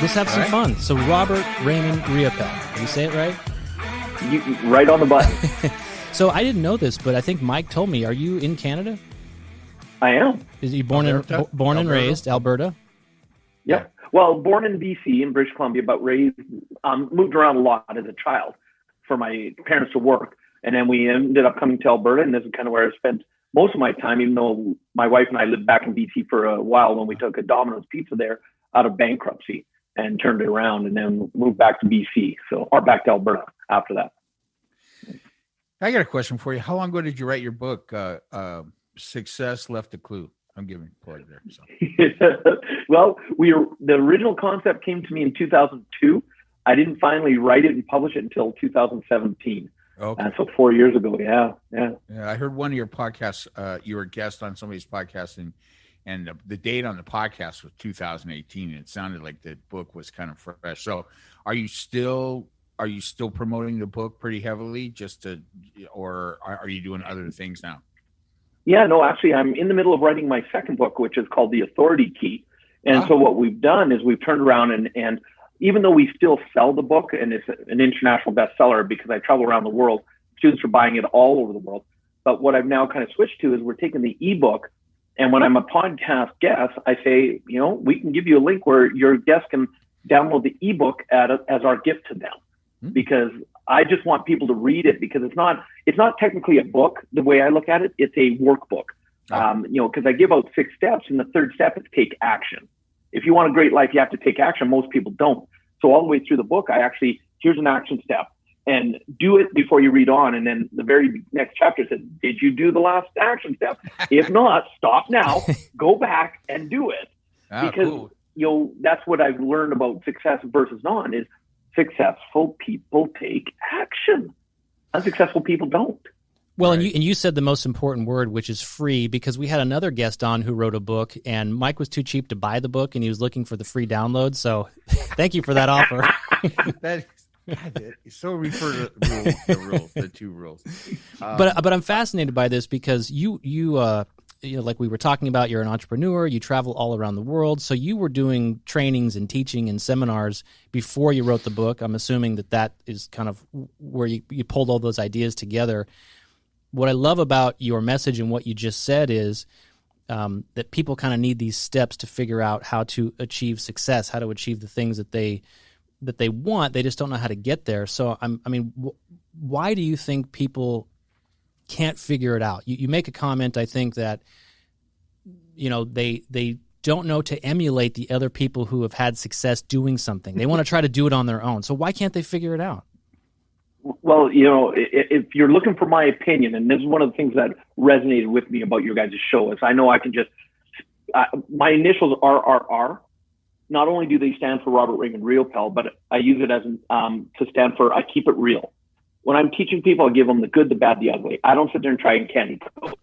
Let's have some fun. So Robert Raymond Riopel. Did you say it right? Right on the button. So I didn't know this, but I think Mike told me. Are you in Canada? I am. Is he born and raised Alberta? Yep. Well, born in BC in British Columbia, but raised, moved around a lot as a child for my parents to work. And then we ended up coming to Alberta, and this is kind of where I spent most of my time, even though my wife and I lived back in BC for a while when we took a Domino's pizza there out of bankruptcy and turned it around and then moved back to BC. Or back to Alberta after that. I got a question for you. How long ago did you write your book, Success Left a Clue? I'm giving a plug there. So. Well, the original concept came to me in 2002. I didn't finally write it and publish it until 2017. Okay. So 4 years ago. Yeah. I heard one of your podcasts. You were a guest on somebody's podcast, and the date on the podcast was 2018. And it sounded like the book was kind of fresh. So, are you still promoting the book pretty heavily, or are you doing other things now? Yeah, no, actually, I'm in the middle of writing my second book, which is called The Authority Key. And so what we've done is we've turned around and even though we still sell the book and it's an international bestseller because I travel around the world, students are buying it all over the world. But what I've now kind of switched to is we're taking the ebook. And when I'm a podcast guest, I say, we can give you a link where your guest can download the ebook as our gift to them. Because I just want people to read it because it's not technically a book the way I look at it. It's a workbook. Because I give out 6 steps, and the third step is take action. If you want a great life, you have to take action. Most people don't. So all the way through the book, here's an action step, and do it before you read on. And then the very next chapter says, did you do the last action step? If not, stop now, go back and do it. Because that's what I've learned about success versus non is successful people take action. Unsuccessful people don't. Well, right. and you said the most important word, which is free, because we had another guest on who wrote a book, and Mike was too cheap to buy the book, and he was looking for the free download. So thank you for that offer. So refer to the two rules. But I'm fascinated by this because you like we were talking about, you're an entrepreneur, you travel all around the world. So you were doing trainings and teaching and seminars before you wrote the book. I'm assuming that is kind of where you pulled all those ideas together. What I love about your message and what you just said is that people kind of need these steps to figure out how to achieve success, how to achieve the things that they want. They just don't know how to get there. So, why do you think people can't figure it out? You make a comment, I think, that they don't know to emulate the other people who have had success doing something. They want to try to do it on their own. So why can't they figure it out? Well, if you're looking for my opinion, and this is one of the things that resonated with me about your guys' show, is I know I can just, my initials are RRR. Not only do they stand for Robert Raymond Riopel, but I use it as to stand for I keep it real. When I'm teaching people, I give them the good, the bad, the ugly. I don't sit there and try and candy coat.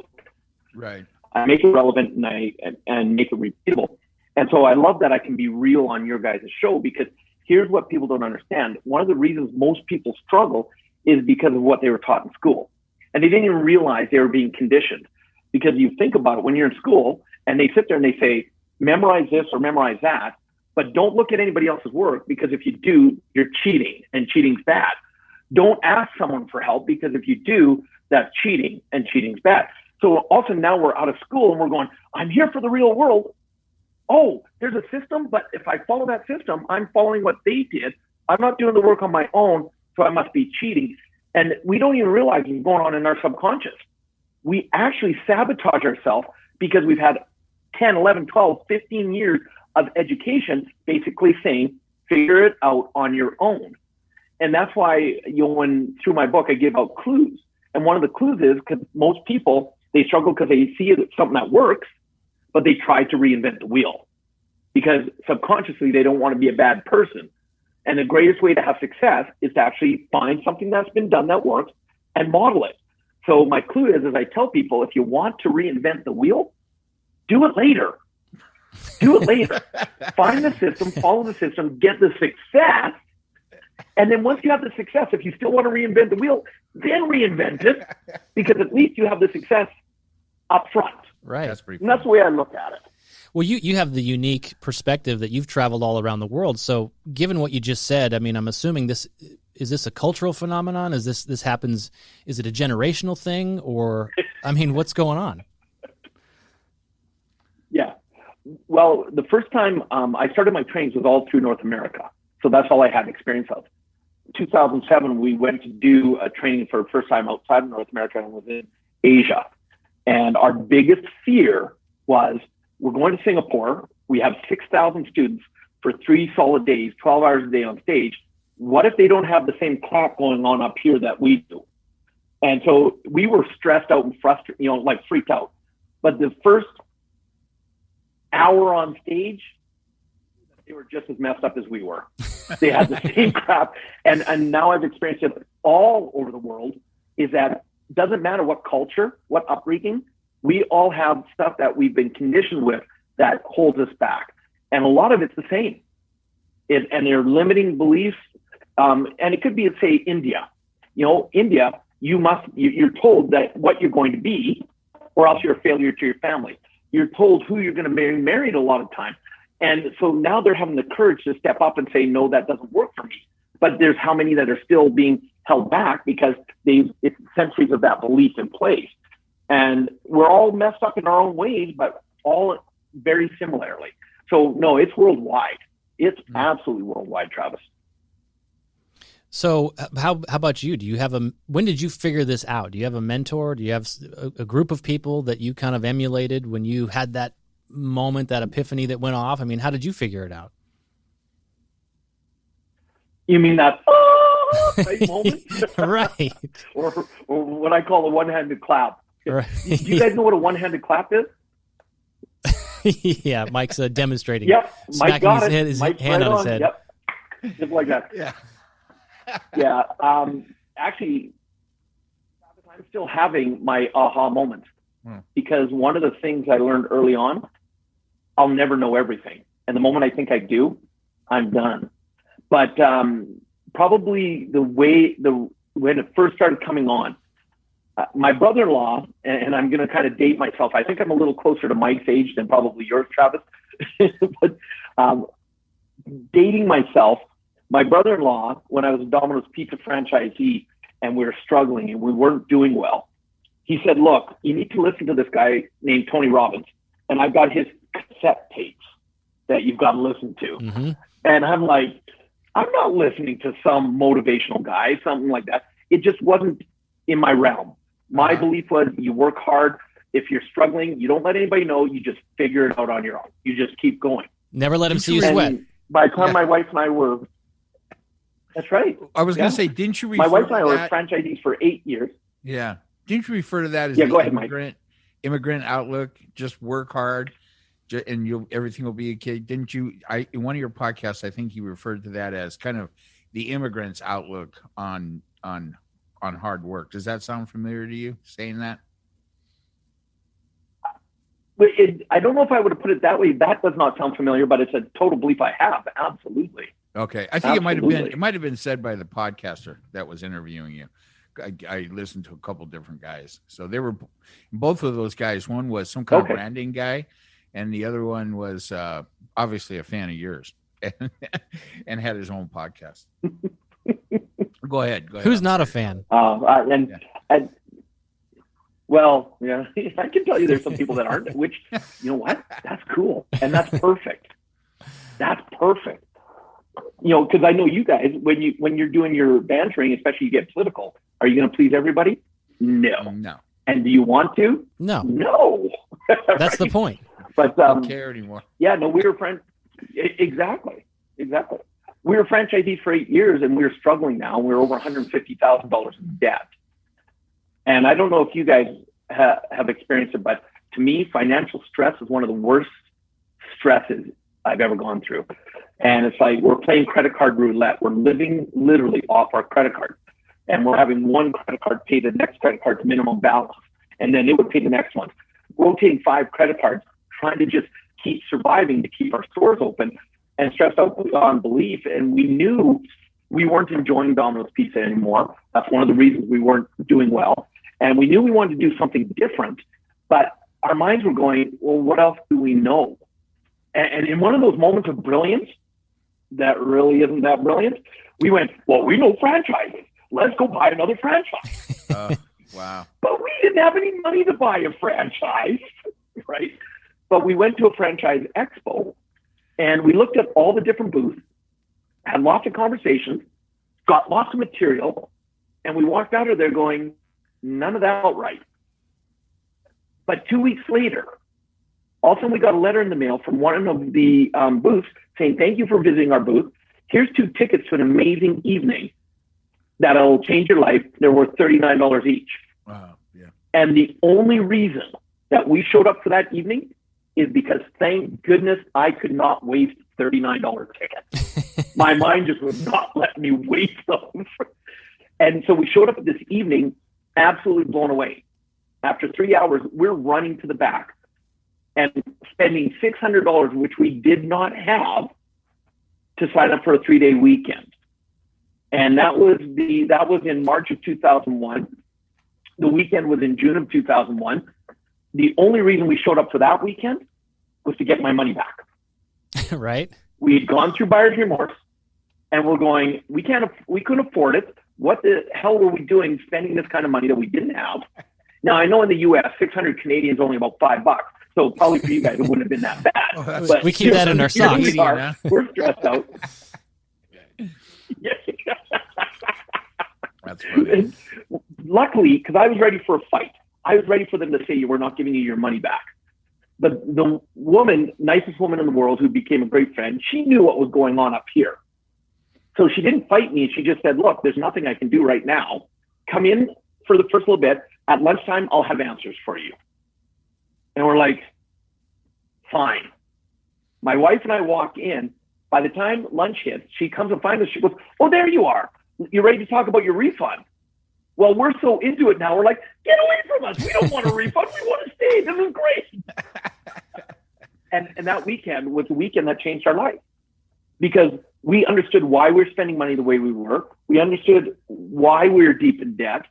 Right. I make it relevant and make it repeatable. And so I love that I can be real on your guys' show, because here's what people don't understand. One of the reasons most people struggle is because of what they were taught in school. And they didn't even realize they were being conditioned. Because you think about it, when you're in school and they sit there and they say, memorize this or memorize that, but don't look at anybody else's work, because if you do, you're cheating, and cheating's bad. Don't ask someone for help, because if you do, that's cheating, and cheating's bad. So also now we're out of school and we're going, I'm here for the real world. Oh, there's a system, but if I follow that system, I'm following what they did. I'm not doing the work on my own, so I must be cheating. And we don't even realize what's going on in our subconscious. We actually sabotage ourselves because we've had 10, 11, 12, 15 years of education basically saying, figure it out on your own. And that's why, through my book, I give out clues. And one of the clues is because most people, they struggle because they see it as something that works, but they try to reinvent the wheel because subconsciously they don't want to be a bad person. And the greatest way to have success is to actually find something that's been done that works and model it. So my clue is I tell people, if you want to reinvent the wheel, do it later. Do it later. Find the system, follow the system, get the success. And then once you have the success, if you still want to reinvent the wheel, then reinvent it, because at least you have the success up front. Right. That's pretty cool. And that's the way I look at it. Well, you have the unique perspective that you've traveled all around the world. So given what you just said, I mean, I'm assuming is this a cultural phenomenon? Is this happens? Is it a generational thing, or I mean, what's going on? Yeah. Well, the first time I started my trainings was all through North America. So that's all I had experience of. 2007, we went to do a training for the first time outside of North America and was in Asia. And our biggest fear was, we're going to Singapore. We have 6,000 students for 3 solid days, 12 hours a day on stage. What if they don't have the same crap going on up here that we do? And so we were stressed out and frustrated, like freaked out. But the first hour on stage, they were just as messed up as we were. They had the same crap. And now I've experienced it all over the world, is that it doesn't matter what culture, what upbringing, we all have stuff that we've been conditioned with that holds us back. And a lot of it's the same. And they're limiting beliefs. And it could be, say, India. India, you're told that what you're going to be, or else you're a failure to your family. You're told who you're going to be married a lot of time. And so now they're having the courage to step up and say, no, that doesn't work for me. But there's how many that are still being held back because it's centuries of that belief in place. And we're all messed up in our own ways, but all very similarly. So no, it's worldwide. It's absolutely worldwide, Travis. So how about you? Do you have when did you figure this out? Do you have a mentor? Do you have a group of people that you kind of emulated when you had that moment, that epiphany that went off? I mean, how did you figure it out? You mean that type moment? Right. or what I call a one-handed clap. Right. Do you guys know what a one-handed clap is? Yeah, Mike's demonstrating. Yep, Mike got his Mike's hand right on his head. Yep, just like that. Yeah. Yeah. Actually, I'm still having my aha moments because one of the things I learned early on, I'll never know everything. And the moment I think I do, I'm done. But probably when it first started coming on, my brother-in-law, and I'm going to kind of date myself. I think I'm a little closer to Mike's age than probably yours, Travis. But dating myself, my brother-in-law, when I was a Domino's Pizza franchisee and we were struggling and we weren't doing well, he said, look, you need to listen to this guy named Tony Robbins. And I've got his cassette tapes that you've got to listen to. Mm-hmm. And I'm like, I'm not listening to some motivational guy, something like that. It just wasn't in my realm. My belief was you work hard. If you're struggling, you don't let anybody know. You just figure it out on your own. You just keep going. Never let them see you sweat. By the time my wife and I were, that's right. I was going to say, didn't you refer my wife and I to were that? Franchisees for 8 years. Yeah. Didn't you refer to that as go ahead, immigrant outlook? Just work hard and everything will be okay. Didn't you, in one of your podcasts, I think you referred to that as kind of the immigrant's outlook on hard work. Does that sound familiar to you, saying that? But I don't know if I would have put it that way. That does not sound familiar, but it's a total belief I have. Absolutely. Okay. I think it might have been said by the podcaster that was interviewing you. I listened to a couple different guys. So they were both of those guys. One was some kind of branding guy, and the other one was obviously a fan of yours and had his own podcast. Go ahead. Who's not a fan? Well, yeah, I can tell you there's some people that aren't, which, you know what? That's cool. And that's perfect. That's perfect. Because I know you guys, when you're doing your bantering, especially you get political, are you going to please everybody? No. And do you want to? No. That's the point. But don't care anymore. Yeah, no, we were friends. Exactly. We were franchisees for 8 years, and we were struggling now. We're over $150,000 in debt. And I don't know if you guys have experienced it, but to me, financial stress is one of the worst stresses I've ever gone through. And it's like we're playing credit card roulette. We're living literally off our credit card. And we're having one credit card pay the next credit card to minimum balance. And then it would pay the next one. Rotating 5 credit cards, trying to just keep surviving to keep our stores open, and stressed out on belief. And we knew we weren't enjoying Domino's Pizza anymore. That's one of the reasons we weren't doing well. And we knew we wanted to do something different, but our minds were going, well, what else do we know? And in one of those moments of brilliance, that really isn't that brilliant, we went, well, we know franchises. Let's go buy another franchise. Wow. But we didn't have any money to buy a franchise, right? But we went to a franchise expo and we looked at all the different booths, had lots of conversations, got lots of material, and we walked out of there going, none of that outright. But 2 weeks later, all of a sudden we got a letter in the mail from one of the booths saying, thank you for visiting our booth. Here's 2 tickets to an amazing evening that'll change your life. They're worth $39 each. Wow. Yeah. And the only reason that we showed up for that evening is because, thank goodness, I could not waste $39 tickets. My mind just would not let me waste those. And so we showed up this evening, absolutely blown away. After 3 hours, we're running to the back and spending $600, which we did not have, to sign up for a 3-day weekend. And that was in March of 2001. The weekend was in June of 2001. The only reason we showed up for that weekend was to get my money back. Right. We had gone through buyer's remorse and we're going, we couldn't afford it. What the hell were we doing spending this kind of money that we didn't have? Now, I know in the US, 600 Canadian is only about $5. So probably for you guys, it wouldn't have been that bad. But we keep that in our socks. We're stressed out. That's funny. Luckily, because I was ready for a fight. I was ready for them to say, we're not giving you your money back. But the woman, nicest woman in the world, who became a great friend, she knew what was going on up here. So she didn't fight me. She just said, look, there's nothing I can do right now. Come in for the first little bit. At lunchtime, I'll have answers for you. And we're like, fine. My wife and I walk in. By the time lunch hits, she comes and finds us. She goes, oh, there you are. You're ready to talk about your refund. Well, we're so into it now. We're like, get away from us. We don't want a refund. We want to stay. This is great. And that weekend was the weekend that changed our life, because we understood why we were spending money the way we were. We understood why we were deep in debt,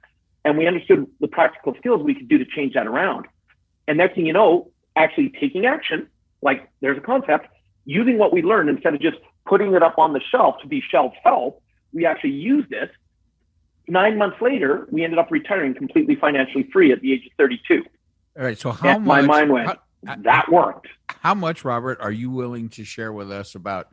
and we understood the practical skills we could do to change that around. And next thing you know, actually taking action, like there's a concept, using what we learned instead of just putting it up on the shelf to be shelf help, we actually used it. 9 months later, we ended up retiring completely financially free at the age of 32. All right. So how much? My mind went, that worked. How much, Robert, are you willing to share with us about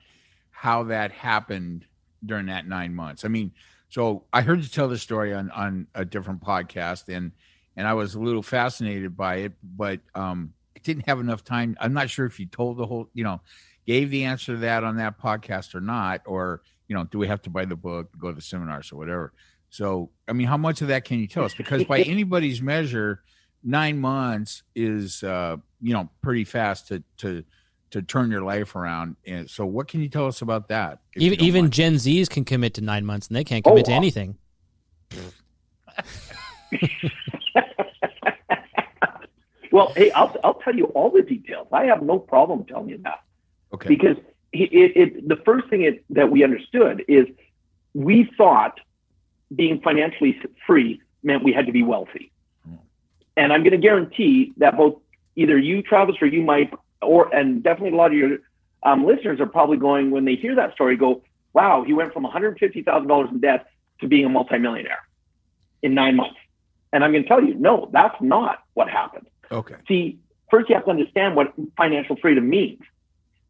how that happened during that 9 months? I mean, so I heard you tell the story on a different podcast, and I was a little fascinated by it, but I didn't have enough time. I'm not sure if you told the whole, gave the answer to that on that podcast or not, or, do we have to buy the book, go to the seminars or whatever? So, I mean, how much of that can you tell us? Because by anybody's measure, 9 months is, pretty fast to turn your life around. And so what can you tell us about that? Even Gen Zs can commit to 9 months and they can't commit to anything. Well, hey, I'll tell you all the details. I have no problem telling you that. Okay. Because the first thing that we understood is we thought being financially free meant we had to be wealthy. And I'm going to guarantee that both either you, Travis, or you, Mike, and definitely a lot of your listeners are probably going, when they hear that story, go, wow, he went from $150,000 in debt to being a multimillionaire in 9 months. And I'm going to tell you, no, that's not what happened. Okay. See, first you have to understand what financial freedom means.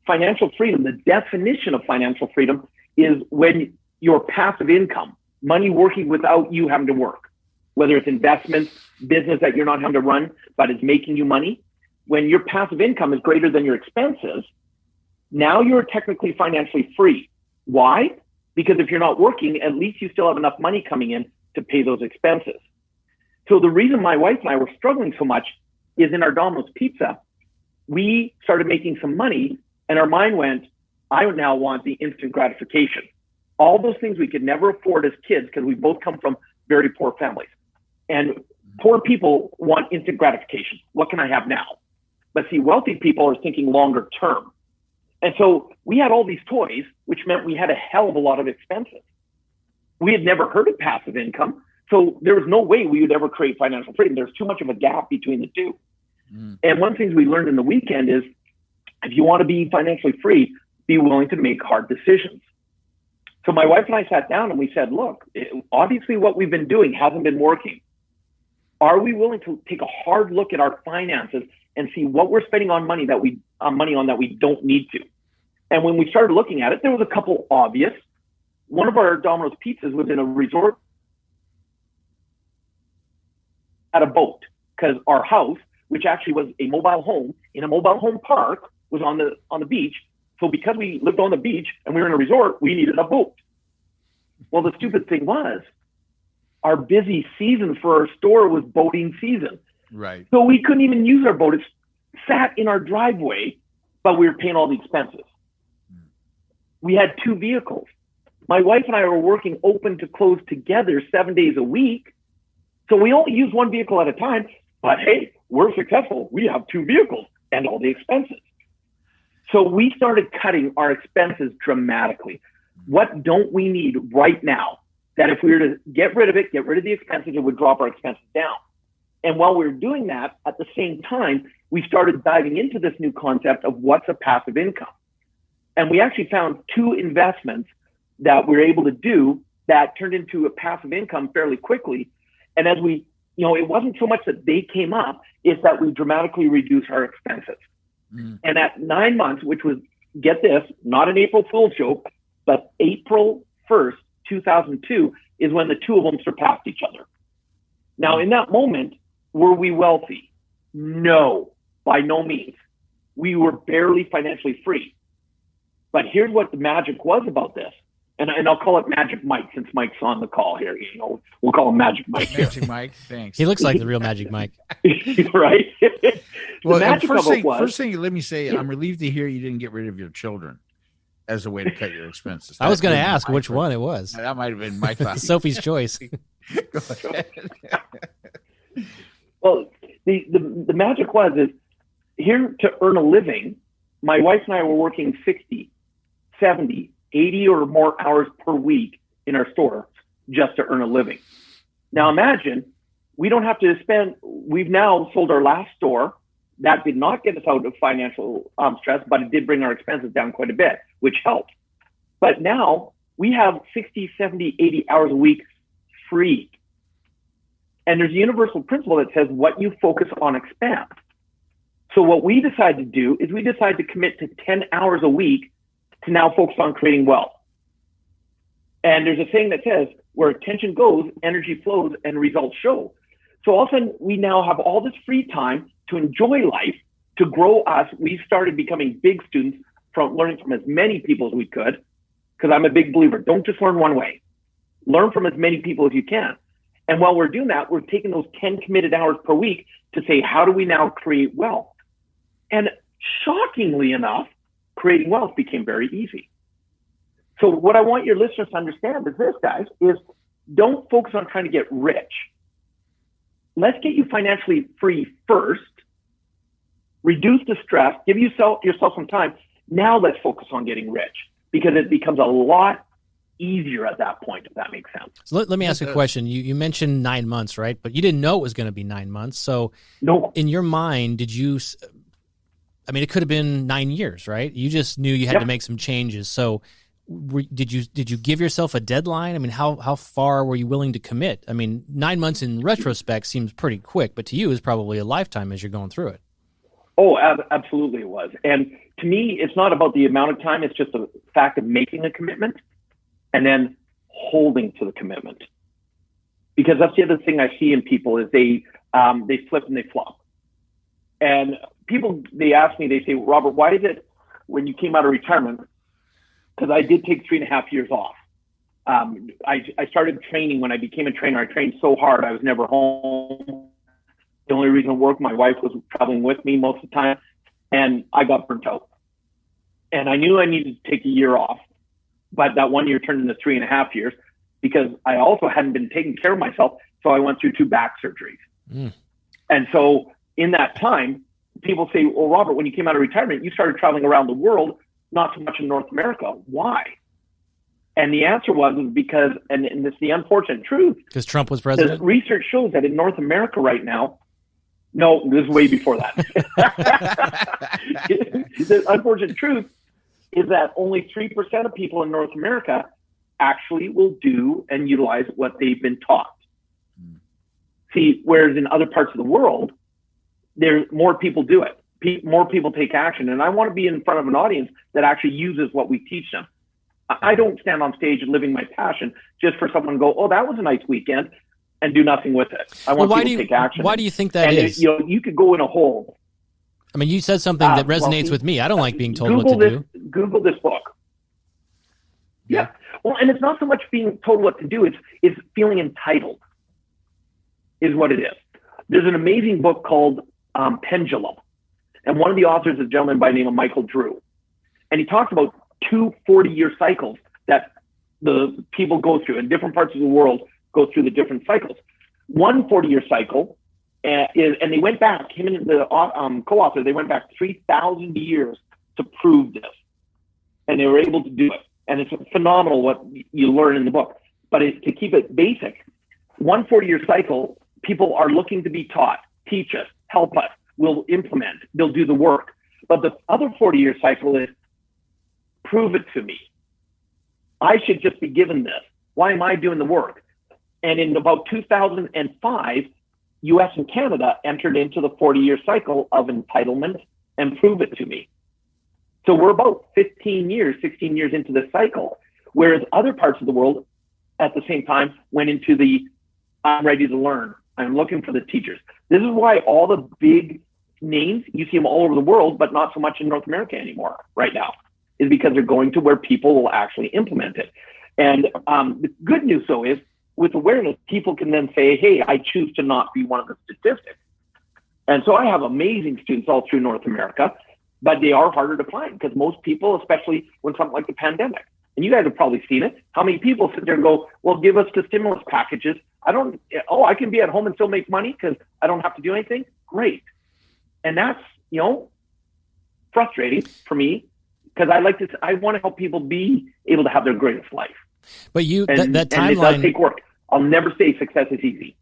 Financial freedom, the definition of financial freedom is when your passive income, money working without you having to work, whether it's investments, business that you're not having to run, but it's making you money. When your passive income is greater than your expenses, now you're technically financially free. Why? Because if you're not working, at least you still have enough money coming in to pay those expenses. So the reason my wife and I were struggling so much is in our Domino's Pizza, we started making some money and our mind went, I now want the instant gratification. All those things we could never afford as kids because we both come from very poor families. And poor people want instant gratification. What can I have now? But see, wealthy people are thinking longer term. And so we had all these toys, which meant we had a hell of a lot of expenses. We had never heard of passive income. So there was no way we would ever create financial freedom. There's too much of a gap between the two. And one of the things we learned in the weekend is if you want to be financially free, be willing to make hard decisions. So my wife and I sat down and we said, look, obviously what we've been doing hasn't been working. Are we willing to take a hard look at our finances and see what we're spending on money that we don't need to? And when we started looking at it, there was a couple obvious. One of our Domino's pizzas was in a resort at a boat, because our house, which actually was a mobile home in a mobile home park, was on the beach. So because we lived on the beach and we were in a resort, we needed a boat. Well, the stupid thing was, our busy season for our store was boating season. Right. So we couldn't even use our boat. It sat in our driveway, but we were paying all the expenses. We had 2 vehicles. My wife and I were working open to close together 7 days a week. So we only use 1 vehicle at a time, but hey, we're successful. We have 2 vehicles and all the expenses. So we started cutting our expenses dramatically. What don't we need right now that if we were to get rid of the expenses, it would drop our expenses down? And while we were doing that, at the same time, we started diving into this new concept of what's a passive income. And we actually found 2 investments that we were able to do that turned into a passive income fairly quickly. And as we, it wasn't so much that they came up, it's that we dramatically reduced our expenses. And at 9 months, which was, get this, not an April Fool's joke, but April 1st, 2002 is when the 2 of them surpassed each other. Now, in that moment, were we wealthy? No, by no means. We were barely financially free. But here's what the magic was about this. And I'll call it Magic Mike, since Mike's on the call here. We'll call him Magic Mike. Magic Mike, thanks. He looks like the real Magic Mike. Right? Well, first thing, let me say, I'm relieved to hear you didn't get rid of your children as a way to cut your expenses. I was going to ask which one it was. That might have been my thought. Sophie's choice. Go ahead. Well, the magic is here to earn a living. My wife and I were working 60, 70, 80 or more hours per week in our store just to earn a living. Now imagine, we don't have to we've now sold our last store. That did not get us out of financial stress, but it did bring our expenses down quite a bit, which helped. But now we have 60, 70, 80 hours a week free. And there's a universal principle that says what you focus on expands. So what we decide to do is we decide to commit to 10 hours a week to now focus on creating wealth. And there's a saying that says, where attention goes, energy flows, and results show. So all of a sudden, we now have all this free time to enjoy life, to grow us. We started becoming big students from learning from as many people as we could, because I'm a big believer. Don't just learn one way. Learn from as many people as you can. And while we're doing that, we're taking those 10 committed hours per week to say, how do we now create wealth? And shockingly enough, creating wealth became very easy. So what I want your listeners to understand is this, guys, is don't focus on trying to get rich. Let's get you financially free first. Reduce the stress. Give yourself some time. Now let's focus on getting rich, because it becomes a lot easier at that point, if that makes sense. So let me ask a question. You mentioned 9 months, right? But you didn't know it was going to be 9 months. So no. In your mind, it could have been 9 years, right? You just knew you had to make some changes. So did you give yourself a deadline? How far were you willing to commit? 9 months in retrospect seems pretty quick, but to you is probably a lifetime as you're going through it. Oh, absolutely it was. And to me, it's not about the amount of time. It's just the fact of making a commitment and then holding to the commitment. Because that's the other thing I see in people is they flip and they flop. And people, they ask me, they say, Robert, why is it when you came out of retirement? Because I did take 3.5 years off. I started training when I became a trainer. I trained so hard, I was never home. The only reason I worked, my wife was traveling with me most of the time, and I got burnt out. And I knew I needed to take a year off, but that 1 year turned into 3.5 years because I also hadn't been taking care of myself, so I went through 2 back surgeries. And so in that time, people say, well, Robert, when you came out of retirement, you started traveling around the world, not so much in North America. Why? And the answer was because, and this is the unfortunate truth, because Trump was president. Research shows that in North America right now, No, this is way before that. The unfortunate truth is that only 3% of people in North America actually will do and utilize what they've been taught. See, whereas in other parts of the world, there's more people do it. More people take action. And I want to be in front of an audience that actually uses what we teach them. I don't stand on stage and living my passion just for someone to go, oh, that was a nice weekend, and do nothing with it. I want people to take action. Why do you think that is? You could go in a hole. I mean, you said something that resonates with me. I don't like being told what to do. Google this book. Yeah. Well, and it's not so much being told what to do. It's feeling entitled is what it is. There's an amazing book called Pendulum. And one of the authors is a gentleman by the name of Michael Drew. And he talks about 2 40-year cycles that the people go through in different parts of the world, go through the different cycles. One 40-year cycle is, and they went back, him and the co-author, they went back 3,000 years to prove this. And they were able to do it. And it's phenomenal what you learn in the book. But to keep it basic, one 40-year cycle, people are looking to be taught, teach us, help us, we'll implement, they'll do the work. But the other 40-year cycle is prove it to me. I should just be given this. Why am I doing the work? And in about 2005, US and Canada entered into the 40-year cycle of entitlement and prove it to me. So we're about 15 years, 16 years into this cycle, whereas other parts of the world at the same time went into the I'm ready to learn. I'm looking for the teachers. This is why all the big names, you see them all over the world, but not so much in North America anymore right now, is because they're going to where people will actually implement it. And the good news, though, is with awareness, people can then say, hey, I choose to not be one of the statistics. And so I have amazing students all through North America, but they are harder to find because most people, especially when something like the pandemic, and you guys have probably seen it, how many people sit there and go, well, give us the stimulus packages. I can be at home and still make money because I don't have to do anything. Great. And that's, frustrating for me because I want to help people be able to have their greatest life. But that timeline, and it does take work. I'll never say success is easy.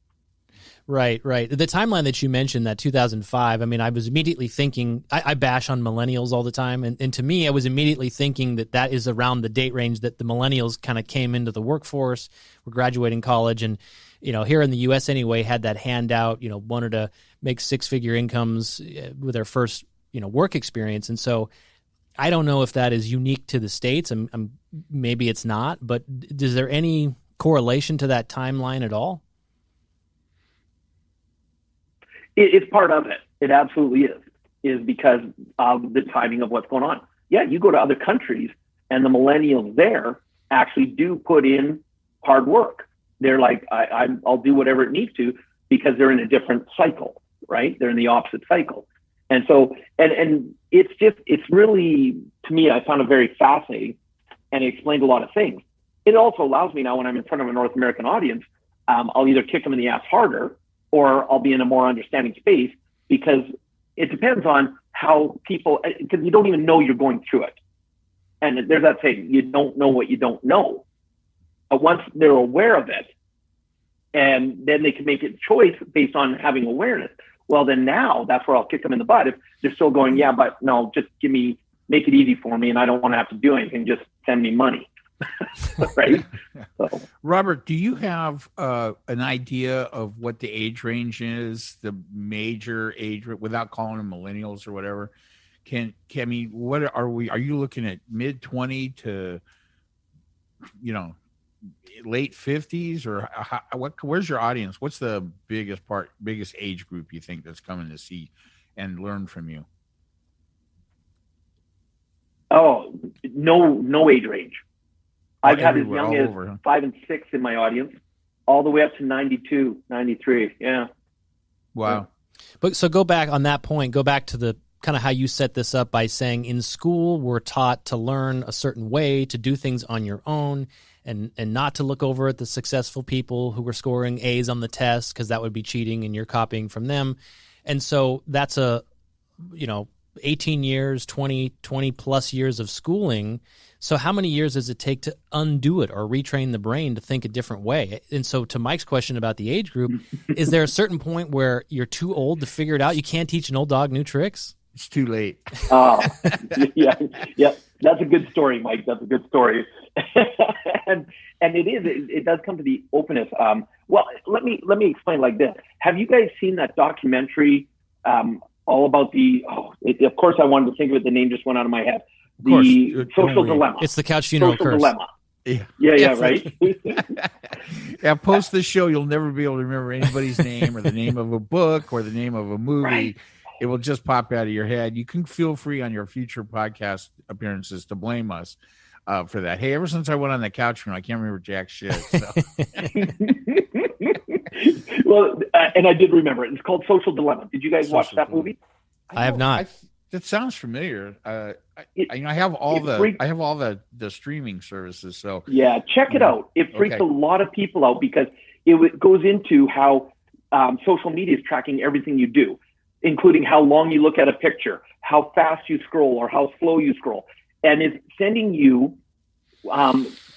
Right. The timeline that you mentioned, that 2005, I mean, I was immediately thinking, I bash on millennials all the time. And to me, I was immediately thinking that is around the date range that the millennials kind of came into the workforce, were graduating college. And, here in the U.S. anyway, had that handout, wanted to make 6-figure incomes with their first, work experience. And so I don't know if that is unique to the States. Maybe it's not. But is there any correlation to that timeline at all? It's part of it. It absolutely is because of the timing of what's going on. Yeah, you go to other countries and the millennials there actually do put in hard work. They're like, I'll do whatever it needs to because they're in a different cycle, right? They're in the opposite cycle. And so, and it's really, to me, I found it very fascinating and it explained a lot of things. It also allows me now when I'm in front of a North American audience, I'll either kick them in the ass harder or I'll be in a more understanding space because it depends on how people, because you don't even know you're going through it. And there's that saying, you don't know what you don't know. But once they're aware of it, and then they can make a choice based on having awareness, well, then now that's where I'll kick them in the butt. If they're still going, yeah, but no, just make it easy for me and I don't want to have to do anything, just send me money. Right. So. Robert, do you have an idea of what the age range is, the major age, without calling them millennials or whatever? What are you looking at mid-20 to, late 50s or where's your audience? What's the biggest age group you think that's coming to see and learn from you? Oh, no age range. I've had as young as 5 and 6 in my audience, all the way up to 92, 93. Yeah. Wow. But so go back on that point, go back to the kind of how you set this up by saying in school, we're taught to learn a certain way, to do things on your own and not to look over at the successful people who were scoring A's on the test because that would be cheating and you're copying from them. And so that's 18 years, 20 plus years of schooling. So how many years does it take to undo it or retrain the brain to think a different way? And so to Mike's question about the age group, is there a certain point where you're too old to figure it out? You can't teach an old dog new tricks? It's too late. Oh, yeah. That's a good story, Mike. That's a good story. and it does come to the openness. Well, let me explain like this. Have you guys seen that documentary all about of course I wanted to think of it. The name just went out of my head. The social dilemma. It's the couch funeral social curse. Dilemma. Yeah, Right. Yeah, post this show, you'll never be able to remember anybody's name or the name of a book or the name of a movie. Right. It will just pop out of your head. You can feel free on your future podcast appearances to blame us for that. Hey, ever since I went on the couch funeral, I can't remember jack shit. So. Well, and I did remember it. It's called Social Dilemma. Did you guys watch that movie? I have not. That sounds familiar. I have all the streaming services. So yeah, check it out. It freaks a lot of people out because it goes into how social media is tracking everything you do, including how long you look at a picture, how fast you scroll, or how slow you scroll, and it's sending you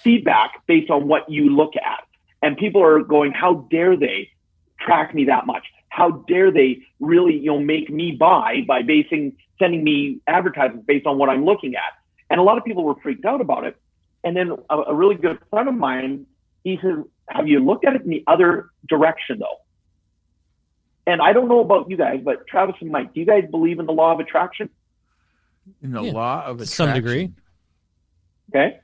feedback based on what you look at. And people are going, "How dare they track me that much? How dare they really, make me buy by sending me advertisements based on what I'm looking at?" And a lot of people were freaked out about it. And then a really good friend of mine, he said, "Have you looked at it in the other direction, though?" And I don't know about you guys, but Travis and Mike, do you guys believe in the law of attraction? In the law of attraction? To some degree. Okay.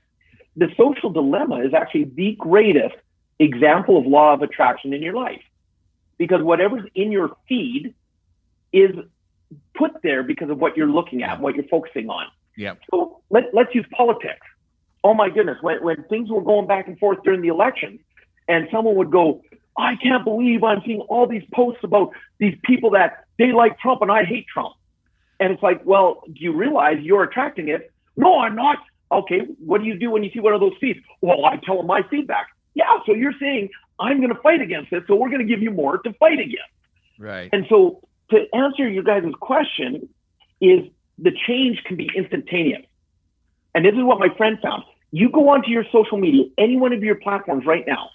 The social dilemma is actually the greatest example of law of attraction in your life. Because whatever's in your feed is put there because of what you're looking at, what you're focusing on. Yeah. So let's use politics. Oh my goodness, when things were going back and forth during the election, and someone would go, "I can't believe I'm seeing all these posts about these people that they like Trump and I hate Trump." And it's like, well, do you realize you're attracting it? No, I'm not. Okay, what do you do when you see one of those feeds? Well, I tell them my feedback. Yeah, so you're saying I'm going to fight against it, so we're going to give you more to fight against. Right. And so to answer your guys' question is the change can be instantaneous. And this is what my friend found. You go onto your social media, any one of your platforms right now,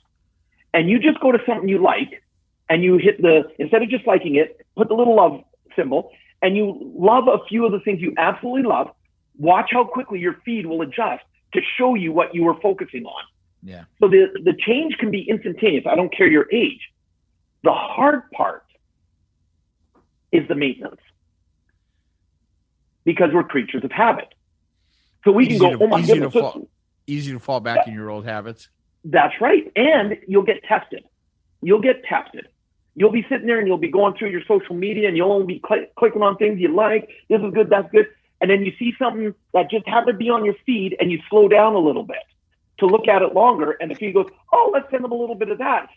and you just go to something you like, and you hit instead of just liking it, put the little love symbol, and you love a few of the things you absolutely love. Watch how quickly your feed will adjust to show you what you were focusing on. Yeah. So the change can be instantaneous. I don't care your age. The hard part is the maintenance, because we're creatures of habit. So we can go, "Oh my goodness." Easy to fall back in your old habits. That's right. And you'll get tested. You'll be sitting there and you'll be going through your social media and you'll only be clicking on things you like. This is good, that's good. And then you see something that just happened to be on your feed and you slow down a little bit to look at it longer. And the feed goes, "Oh, let's send them a little bit of that."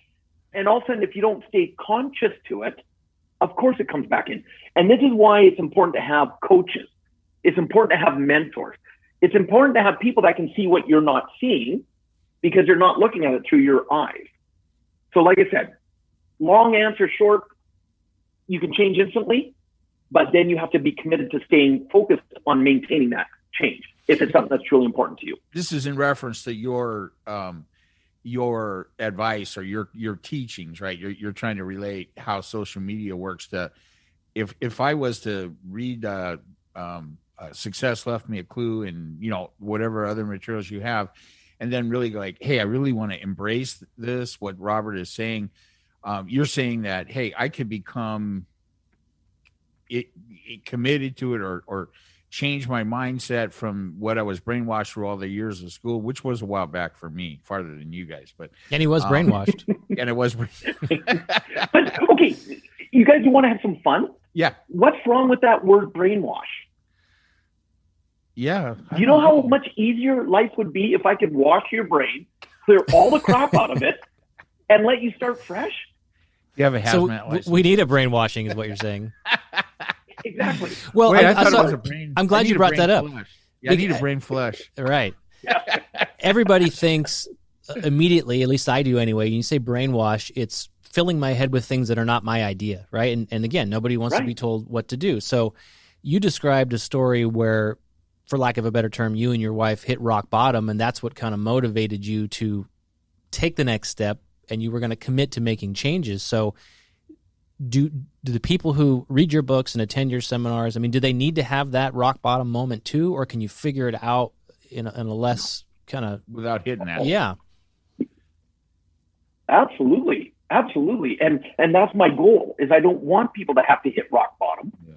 And all of a sudden, if you don't stay conscious to it, of course it comes back in. And this is why it's important to have coaches. It's important to have mentors. It's important to have people that can see what you're not seeing, because you're not looking at it through your eyes. So like I said, long answer short, you can change instantly, but then you have to be committed to staying focused on maintaining that change if it's something that's truly important to you. This is in reference to your advice or your teachings, right? You're trying to relate how social media works to, if I was to read Success Left Me a Clue and whatever other materials you have, and then really go like, "Hey, I really want to embrace this," what Robert is saying. You're saying that, hey, I could become committed to it or change my mindset from what I was brainwashed through all the years of school, which was a while back for me, farther than you guys. And he was brainwashed. And it was. But okay, you guys want to have some fun? Yeah. What's wrong with that word brainwash? Yeah. Do you know how much easier life would be if I could wash your brain, clear all the crap out of it, and let you start fresh? You have a hazmat license. We need a brainwashing, is what you're saying. Exactly. Well, wait, I thought it was a brain. I'm glad you brought that up. Flush. Yeah, I need a brain flush. Right. Everybody thinks immediately, at least I do anyway, when you say brainwash, it's filling my head with things that are not my idea, right? And again, nobody wants to be told what to do. So you described a story where, for lack of a better term, you and your wife hit rock bottom, and that's what kind of motivated you to take the next step, and you were going to commit to making changes. So do the people who read your books and attend your seminars, I mean, do they need to have that rock bottom moment too, or can you figure it out in a less kind of... Without hitting that? Yeah. Absolutely. And that's my goal, is I don't want people to have to hit rock bottom. Yeah.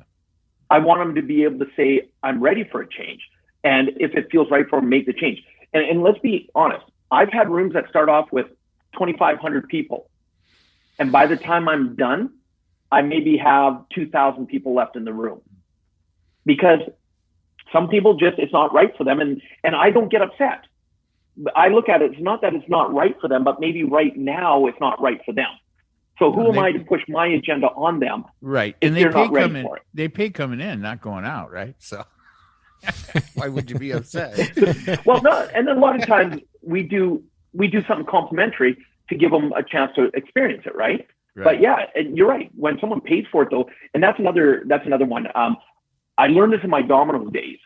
I want them to be able to say, I'm ready for a change. And if it feels right for them, make the change. And let's be honest. I've had rooms that start off with 2,500 people. And by the time I'm done, I maybe have 2,000 people left in the room. Because some people just, it's not right for them. And I don't get upset. I look at it, it's not that it's not right for them, but maybe right now it's not right for them. So who am I to push my agenda on them? Right. And they pay coming in, not going out, right? So why would you be upset? Well, no, and then a lot of times we do something complimentary to give them a chance to experience it, right? But yeah, and you're right. When someone pays for it though, and that's another one. I learned this in my Domino's days.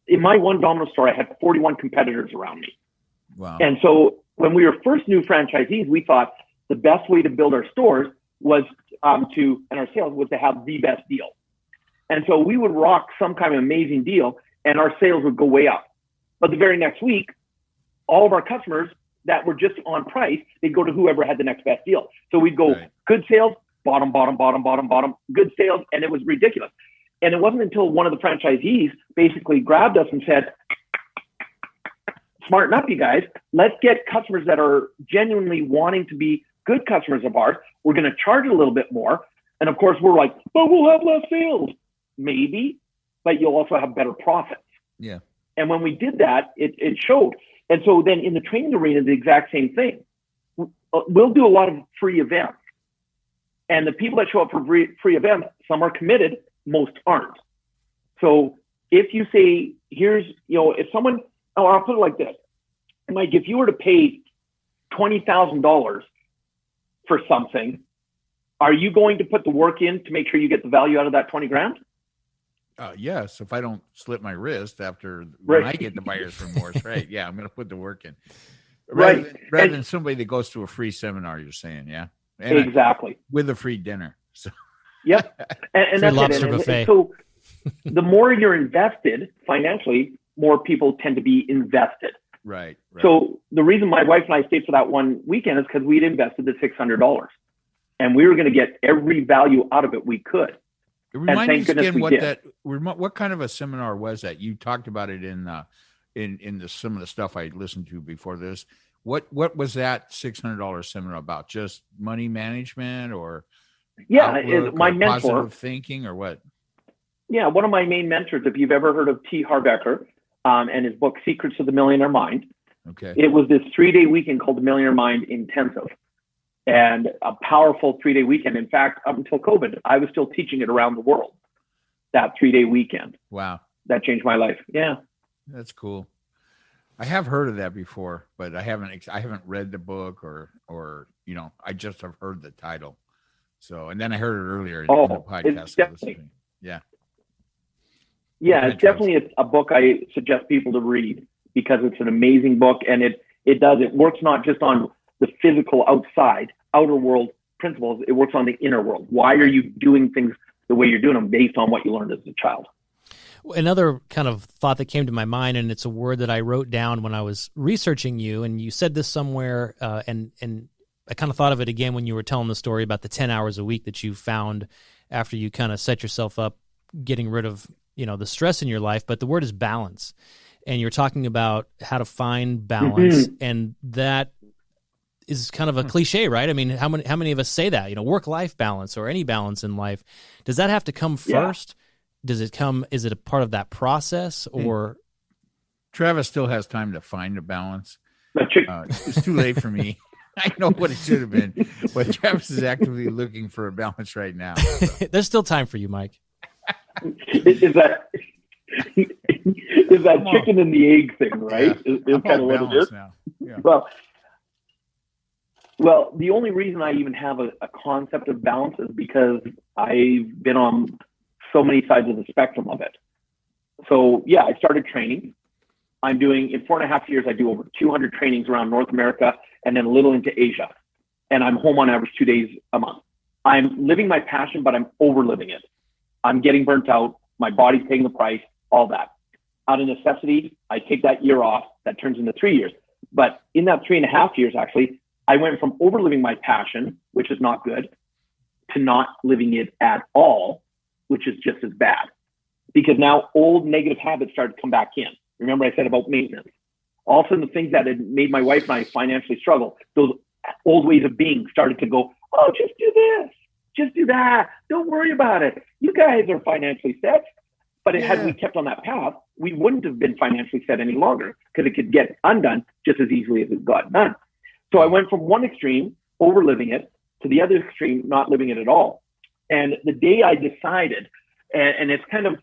In my one Domino's store, I had 41 competitors around me. Wow. And so when we were first new franchisees, we thought the best way to build our stores was and our sales was to have the best deal. And so we would rock some kind of amazing deal and our sales would go way up. But the very next week, all of our customers that were just on price, they'd go to whoever had the next best deal. So we'd go good sales, bottom, good sales, and it was ridiculous. And it wasn't until one of the franchisees basically grabbed us and said, smarten up, you guys. Let's get customers that are genuinely wanting to be good customers of ours. We're going to charge a little bit more. And of course, we're like, but we'll have less sales. Maybe, but you'll also have better profits. Yeah. And when we did that, it showed. And so then in the training arena, the exact same thing. We'll do a lot of free events. And the people that show up for free events, some are committed, most aren't. So if you say, if someone, I'll put it like this. Mike, if you were to pay $20,000 for something, are you going to put the work in to make sure you get the value out of that 20 grand? Yes. If I don't slip my wrist after when I get the buyer's remorse, right? Yeah, I'm going to put the work in. Rather than somebody that goes to a free seminar, you're saying, yeah? And exactly. With a free dinner. So. Yep. And that's lobster it. buffet. And so the more you're invested financially, more people tend to be invested. Right. So the reason my wife and I stayed for that one weekend is because we'd invested the $600 and we were going to get every value out of it we could. Remind me again what kind of a seminar was that? You talked about it in some of the stuff I listened to before this. What was that $600 seminar about? Just money management or my mentor, positive thinking or what? Yeah, one of my main mentors, if you've ever heard of T. Harv Eker and his book Secrets of the Millionaire Mind. Okay. It was this 3-day weekend called the Millionaire Mind Intensive. And a powerful 3-day weekend. In fact, up until COVID, I was still teaching it around the world. That 3-day weekend. Wow. That changed my life. Yeah. That's cool. I have heard of that before, but I haven't read the book or I just have heard the title. So, and then I heard it earlier in the podcast. Yeah. Yeah, it's definitely a book I suggest people to read because it's an amazing book and it works not just on the physical outer world principles, it works on the inner world. Why are you doing things the way you're doing them based on what you learned as a child? Another kind of thought that came to my mind, and it's a word that I wrote down when I was researching you, and you said this somewhere, and I kind of thought of it again when you were telling the story about the 10 hours a week that you found after you kind of set yourself up, getting rid of, the stress in your life, but the word is balance. And you're talking about how to find balance, and that is kind of a cliche, right? I mean, how many of us say that, work-life balance or any balance in life? Does that have to come first? Does it come, is it a part of that process or? Travis still has time to find a balance. It's too late for me. I know what it should have been, but Travis is actively looking for a balance right now. So. There's still time for you, Mike. Is that chicken and the egg thing, right? Yeah. Is kind of what it is. Now. Yeah. Well, the only reason I even have a concept of balance is because I've been on so many sides of the spectrum of it. So yeah, I started training. I'm doing, in 4.5 years, I do over 200 trainings around North America and then a little into Asia. And I'm home on average 2 days a month. I'm living my passion, but I'm over living it. I'm getting burnt out. My body's paying the price, all that. Out of necessity, I take that year off. That turns into 3 years. But in that 3.5 years, actually, I went from over living my passion, which is not good, to not living it at all, which is just as bad. Because now old negative habits started to come back in. Remember I said about maintenance. All of a sudden, the things that had made my wife and I financially struggle, those old ways of being started to go, oh, just do this, just do that. Don't worry about it. You guys are financially set. But had we kept on that path, we wouldn't have been financially set any longer because it could get undone just as easily as it got done. So I went from one extreme, over living it, to the other extreme, not living it at all. And the day I decided, and it's kind of,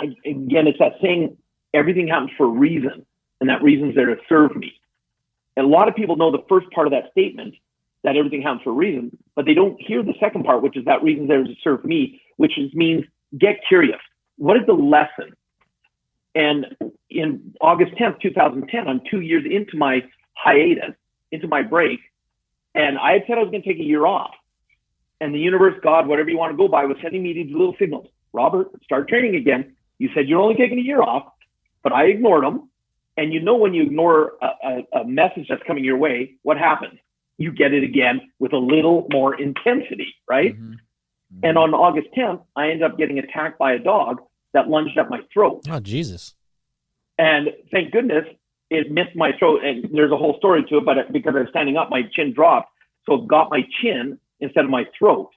again, it's that saying, everything happens for a reason, and that reason's there to serve me. And a lot of people know the first part of that statement, that everything happens for a reason, but they don't hear the second part, which is that reason's there to serve me, which means get curious. What is the lesson? And in August 10th, 2010, I'm 2 years into my hiatus, into my break, and I had said I was going to take a year off. And the universe, God, whatever you want to go by, was sending me these little signals. Robert, start training again. You said you're only taking a year off, but I ignored them. And you know when you ignore a message that's coming your way, what happens? You get it again with a little more intensity, right? Mm-hmm. Mm-hmm. And on August 10th, I ended up getting attacked by a dog that lunged at my throat. Oh, Jesus. And thank goodness it missed my throat. And there's a whole story to it, but because I was standing up, my chin dropped. So it got my chin instead of my throat.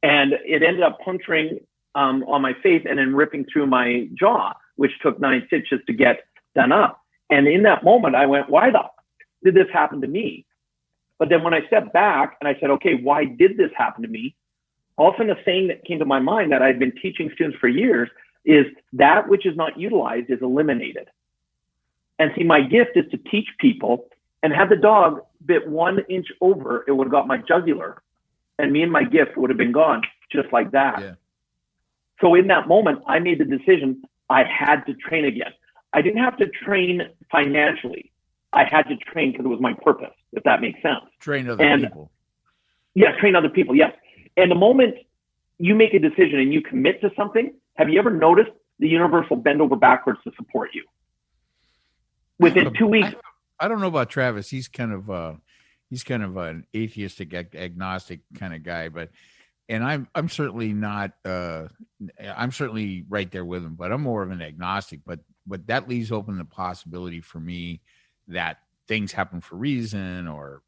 And it ended up puncturing on my face and then ripping through my jaw, which took 9 stitches to get done up. And in that moment, I went, why did this happen to me? But then when I stepped back and I said, okay, why did this happen to me? All of a sudden, a saying that came to my mind that I've been teaching students for years is that which is not utilized is eliminated. And see, my gift is to teach people, and had the dog bit 1 inch over, it would have got my jugular, and me and my gift would have been gone just like that. Yeah. So in that moment, I made the decision I had to train again. I didn't have to train financially. I had to train because it was my purpose, if that makes sense. Train other people. Yeah, train other people, yes. And the moment you make a decision and you commit to something, have you ever noticed the universe will bend over backwards to support you? Within 2 weeks. I don't know about Travis. He's kind of an atheistic, agnostic kind of guy, and I'm certainly not. I'm certainly right there with him, but I'm more of an agnostic. But that leaves open the possibility for me that things happen for a reason, or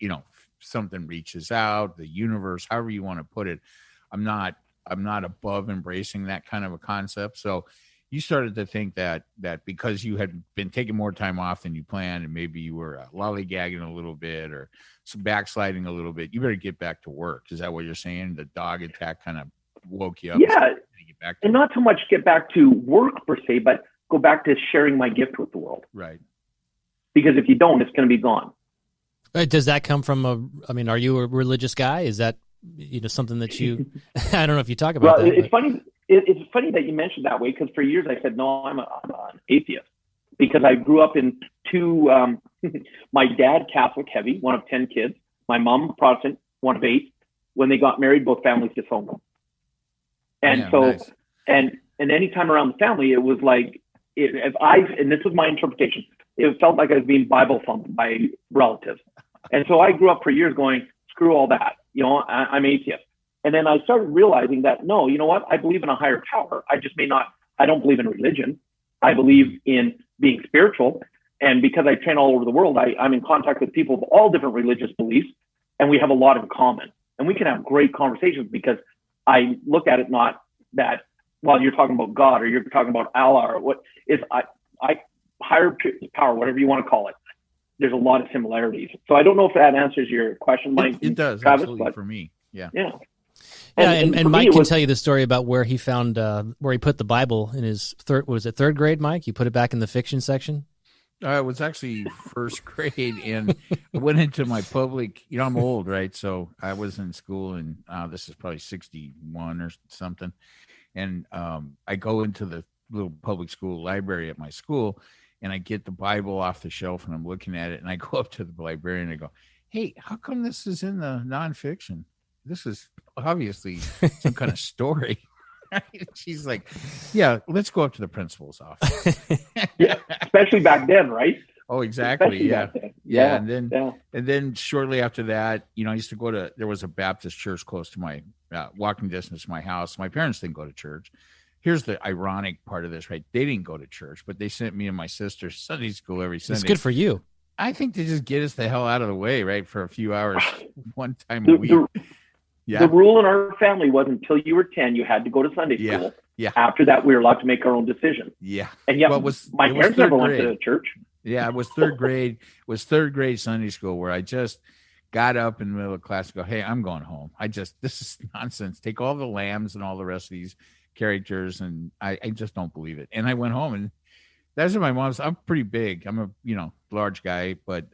something reaches out, the universe, however you want to put it. I'm not above embracing that kind of a concept. So you started to think that because you had been taking more time off than you planned, and maybe you were lollygagging a little bit or some backsliding a little bit, you better get back to work. Is that what you're saying? The dog attack kind of woke you up? Yeah, and not so much get back to work per se, but go back to sharing my gift with the world. Right. Because if you don't, it's going to be gone. Does that come from are you a religious guy? Is that something that you? I don't know if you talk about that. It's funny. It's funny that you mentioned that way, because for years I said, no, I'm an atheist, because I grew up in two, my dad, Catholic heavy, one of 10 kids, my mom, Protestant, one of 8. When they got married, both families disowned them. And nice. and any time around the family, it was like, and this was my interpretation, it felt like I was being Bible thumped by relatives. And so I grew up for years going, screw all that. I'm atheist. And then I started realizing that, no, you know what? I believe in a higher power. I don't believe in religion. I believe in being spiritual. And because I train all over the world, I'm in contact with people of all different religious beliefs, and we have a lot in common. And we can have great conversations, because I look at it not that, well, you're talking about God or you're talking about Allah or what is higher power, whatever you want to call it. There's a lot of similarities. So I don't know if that answers your question, Mike. It does, Travis, absolutely, but, for me. Yeah. Yeah. And Mike can tell you the story about where he found where he put the Bible in his third grade, Mike? You put it back in the fiction section? It was actually first grade, and I went into my public, I'm old, right? So I was in school, and this is probably 61 or something. And I go into the little public school library at my school, and I get the Bible off the shelf, and I'm looking at it, and I go up to the librarian and I go, "Hey, how come this is in the nonfiction? This is obviously some kind of story." She's like, "Yeah, let's go up to the principal's office." Yeah, especially back then, right? Oh, exactly. Yeah. Yeah. And then shortly after that, I used to there was a Baptist church close to my walking distance to my house. My parents didn't go to church. Here's the ironic part of this, right? They didn't go to church, but they sent me and my sister to Sunday school every Sunday. It's good for you. I think they just get us the hell out of the way, right? For a few hours, one time a week. The rule in our family was until you were 10, you had to go to Sunday school. Yeah. After that, we were allowed to make our own decisions. Yeah. And yet, my parents never went to church. Yeah, it was third grade. It was third grade Sunday school where I just got up in the middle of class and go, "Hey, I'm going home. This is nonsense. Take all the lambs and all the rest of these characters, and I just don't believe it." And I went home, and that's what my mom's. I'm pretty big. I'm a large guy, but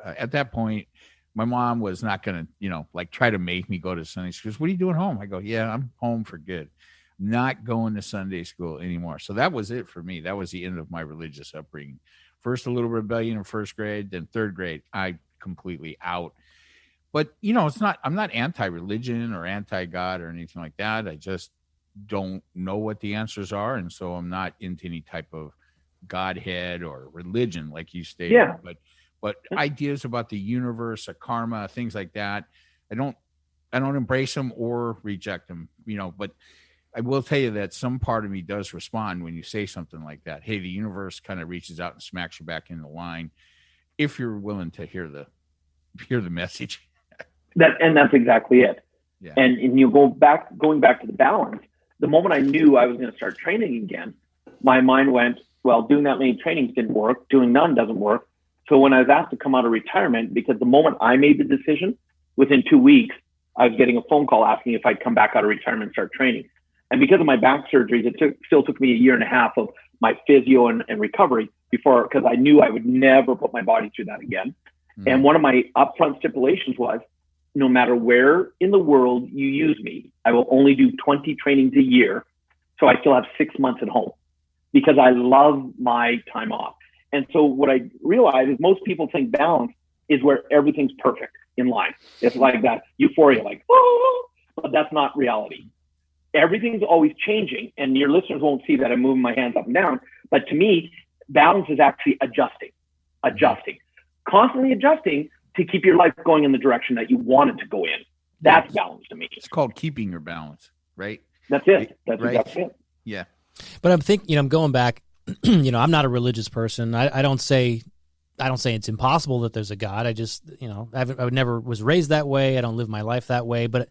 at that point, my mom was not going to, try to make me go to Sunday school. She goes, "What are you doing home?" I go, "Yeah, I'm home for good. I'm not going to Sunday school anymore." So that was it for me. That was the end of my religious upbringing. First, a little rebellion in first grade, then third grade, I completely out. But, I'm not anti-religion or anti-God or anything like that. I just don't know what the answers are. And so I'm not into any type of Godhead or religion, like you stated. Yeah. But ideas about the universe, a karma, things like that, I don't embrace them or reject them, but I will tell you that some part of me does respond when you say something like that. Hey, the universe kind of reaches out and smacks you back in the line if you're willing to hear the message. That's exactly it. Yeah. And going back to the balance, the moment I knew I was going to start training again, my mind went, well, doing that many trainings didn't work. Doing none doesn't work. So when I was asked to come out of retirement, because the moment I made the decision, within 2 weeks, I was getting a phone call asking if I'd come back out of retirement and start training. And because of my back surgeries, it still took me 1.5 years of my physio and recovery because I knew I would never put my body through that again. Mm-hmm. And one of my upfront stipulations was, no matter where in the world you use me, I will only do 20 trainings a year. So I still have 6 months at home because I love my time off. And so what I realized is most people think balance is where everything's perfect in line. It's like that euphoria, like, oh, but that's not reality. Everything's always changing, and your listeners won't see that I'm moving my hands up and down. But to me, balance is actually adjusting, constantly adjusting to keep your life going in the direction that you want it to go in. That's balance to me. It's called keeping your balance, right? That's it. That's right. Exactly it. Yeah. But I'm thinking, I'm going back, I'm not a religious person. I don't say it's impossible that there's a God. I just, I never was raised that way. I don't live my life that way. But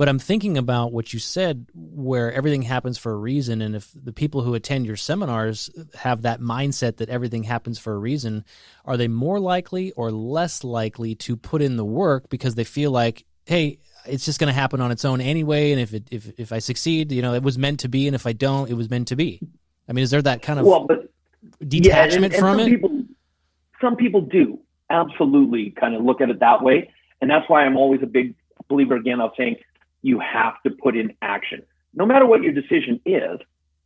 I'm thinking about what you said, where everything happens for a reason. And if the people who attend your seminars have that mindset that everything happens for a reason, are they more likely or less likely to put in the work because they feel like, hey, it's just going to happen on its own anyway. And if I succeed, it was meant to be. And if I don't, it was meant to be. I mean, is there that kind of detachment from it? Some people do absolutely kind of look at it that way. And that's why I'm always a big believer, again, of saying you have to put in action. No matter what your decision is,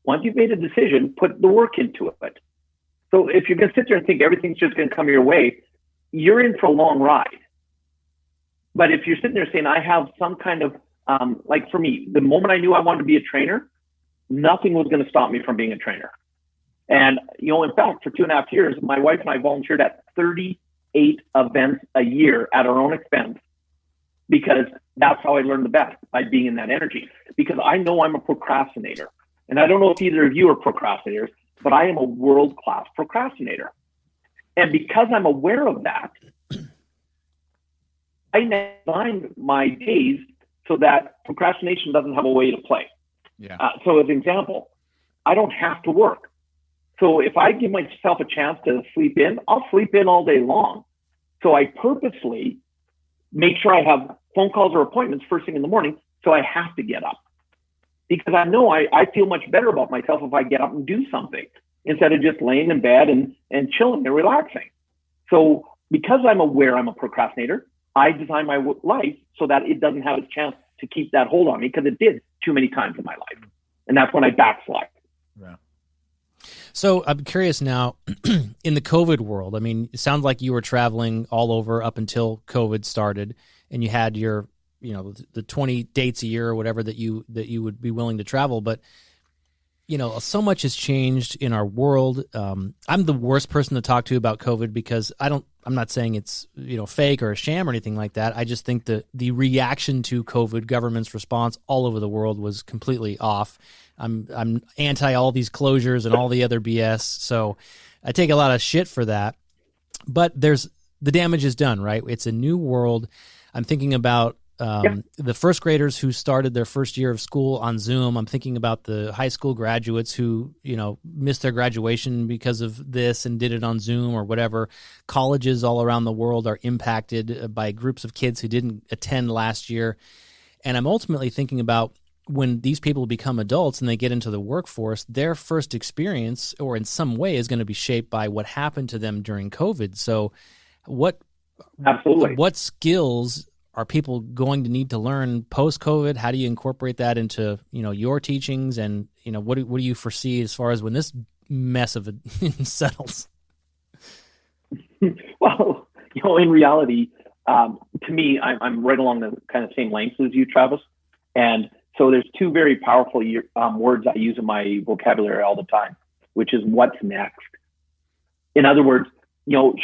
once you've made a decision, put the work into it. So if you're going to sit there and think everything's just going to come your way, you're in for a long ride. But if you're sitting there saying, I have some kind of, like for me, the moment I knew I wanted to be a trainer, nothing was going to stop me from being a trainer. And, in fact, for 2.5 years, my wife and I volunteered at 38 events a year at our own expense, because that's how I learned the best, by being in that energy. Because I know I'm a procrastinator. And I don't know if either of you are procrastinators, but I am a world-class procrastinator. And because I'm aware of that, I design my days so that procrastination doesn't have a way to play. Yeah. So as an example, I don't have to work. So if I give myself a chance to sleep in, I'll sleep in all day long. So I purposely make sure I have phone calls or appointments first thing in the morning, so I have to get up. Because I know I feel much better about myself if I get up and do something instead of just laying in bed and chilling and relaxing. So because I'm aware I'm a procrastinator, I design my life so that it doesn't have a chance to keep that hold on me, because it did too many times in my life. And that's when I backslide. Yeah. So I'm curious now, in the COVID world, I mean, it sounds like you were traveling all over up until COVID started, and you had your, the 20 dates a year or whatever that you would be willing to travel. But, so much has changed in our world. I'm the worst person to talk to about COVID because I'm not saying it's, fake or a sham or anything like that. I just think the reaction to COVID, government's response all over the world was completely off. I'm anti all these closures and all the other BS. So I take a lot of shit for that, but the damage is done, right? It's a new world. I'm thinking about the first graders who started their first year of school on Zoom. I'm thinking about the high school graduates who, missed their graduation because of this and did it on Zoom or whatever. Colleges all around the world are impacted by groups of kids who didn't attend last year. And I'm ultimately thinking about when these people become adults and they get into the workforce, their first experience or in some way is going to be shaped by what happened to them during COVID. So what skills are people going to need to learn post-COVID? How do you incorporate that into, your teachings? And, what do you foresee as far as when this mess of it settles? Well, in reality, to me, I'm right along the kind of same lengths as you, Travis. And so there's two very powerful words I use in my vocabulary all the time, which is what's next. In other words,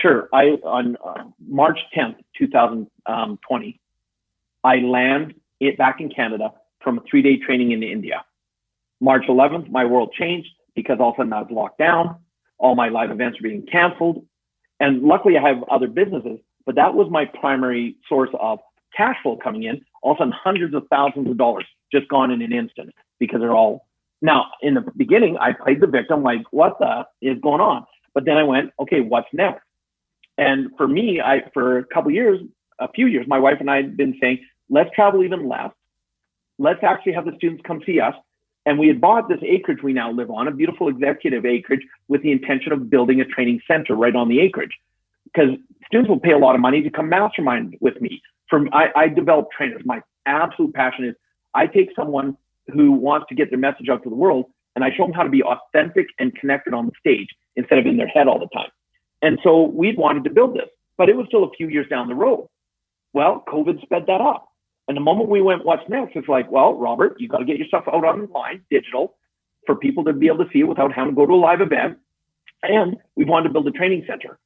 sure, on March 10th, 2020, I land back in Canada from a 3-day training in India. March 11th, my world changed because all of a sudden I was locked down. All my live events are being canceled. And luckily I have other businesses, but that was my primary source of cash flow coming in. All of a sudden, hundreds of thousands of dollars just gone in an instant because they're all... Now, in the beginning, I played the victim, like, what the is going on? But then I went, okay, what's next? And for me, for a few years, my wife and I had been saying, let's travel even less. Let's actually have the students come see us. And we had bought this acreage we now live on, a beautiful executive acreage, with the intention of building a training center right on the acreage. Because students will pay a lot of money to come mastermind with me. I develop trainers. My absolute passion is I take someone who wants to get their message out to the world, and I show them how to be authentic and connected on the stage instead of in their head all the time. And so we wanted to build this, but it was still a few years down the road. Well, COVID sped that up. And the moment we went, what's next? It's like, well, Robert, you got to get your stuff out online, digital, for people to be able to see it without having to go to a live event. And we wanted to build a training center.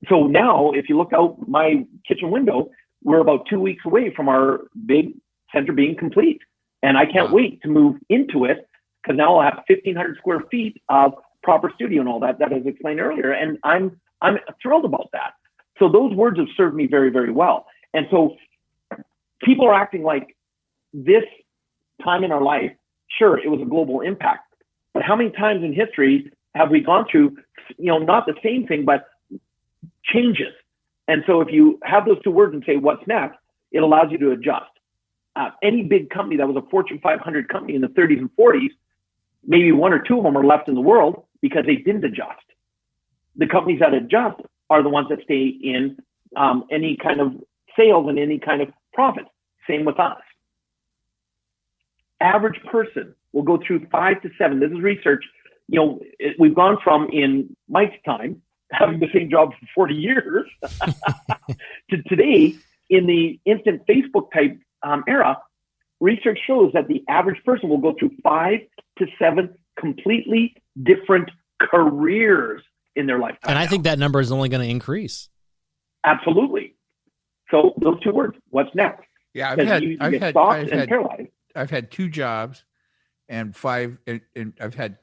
So now, if you look out my kitchen window, we're about 2 weeks away from our big center being complete. And I can't wait to move into it, because now I'll have 1,500 square feet of proper studio and all that I was explained earlier. And I'm thrilled about that. So those words have served me very, very well. And so people are acting like this time in our life, sure, it was a global impact. But how many times in history have we gone through, not the same thing, but changes? And so if you have those two words and say, what's next, it allows you to adjust. Any big company that was a Fortune 500 company in the 30s and 40s, maybe one or two of them are left in the world because they didn't adjust. The companies that adjust are the ones that stay in any kind of sales and any kind of profit. Same with us. Average person will go through 5 to 7. This is research. We've gone from, in Mike's time, having the same job for 40 years to today in the instant Facebook type era. Research shows that the average person will go through 5 to 7 completely different careers in their lifetime. And I think that number is only going to increase. Absolutely. So those two words, what's next? Yeah, I've had 2 jobs and 5, and I've had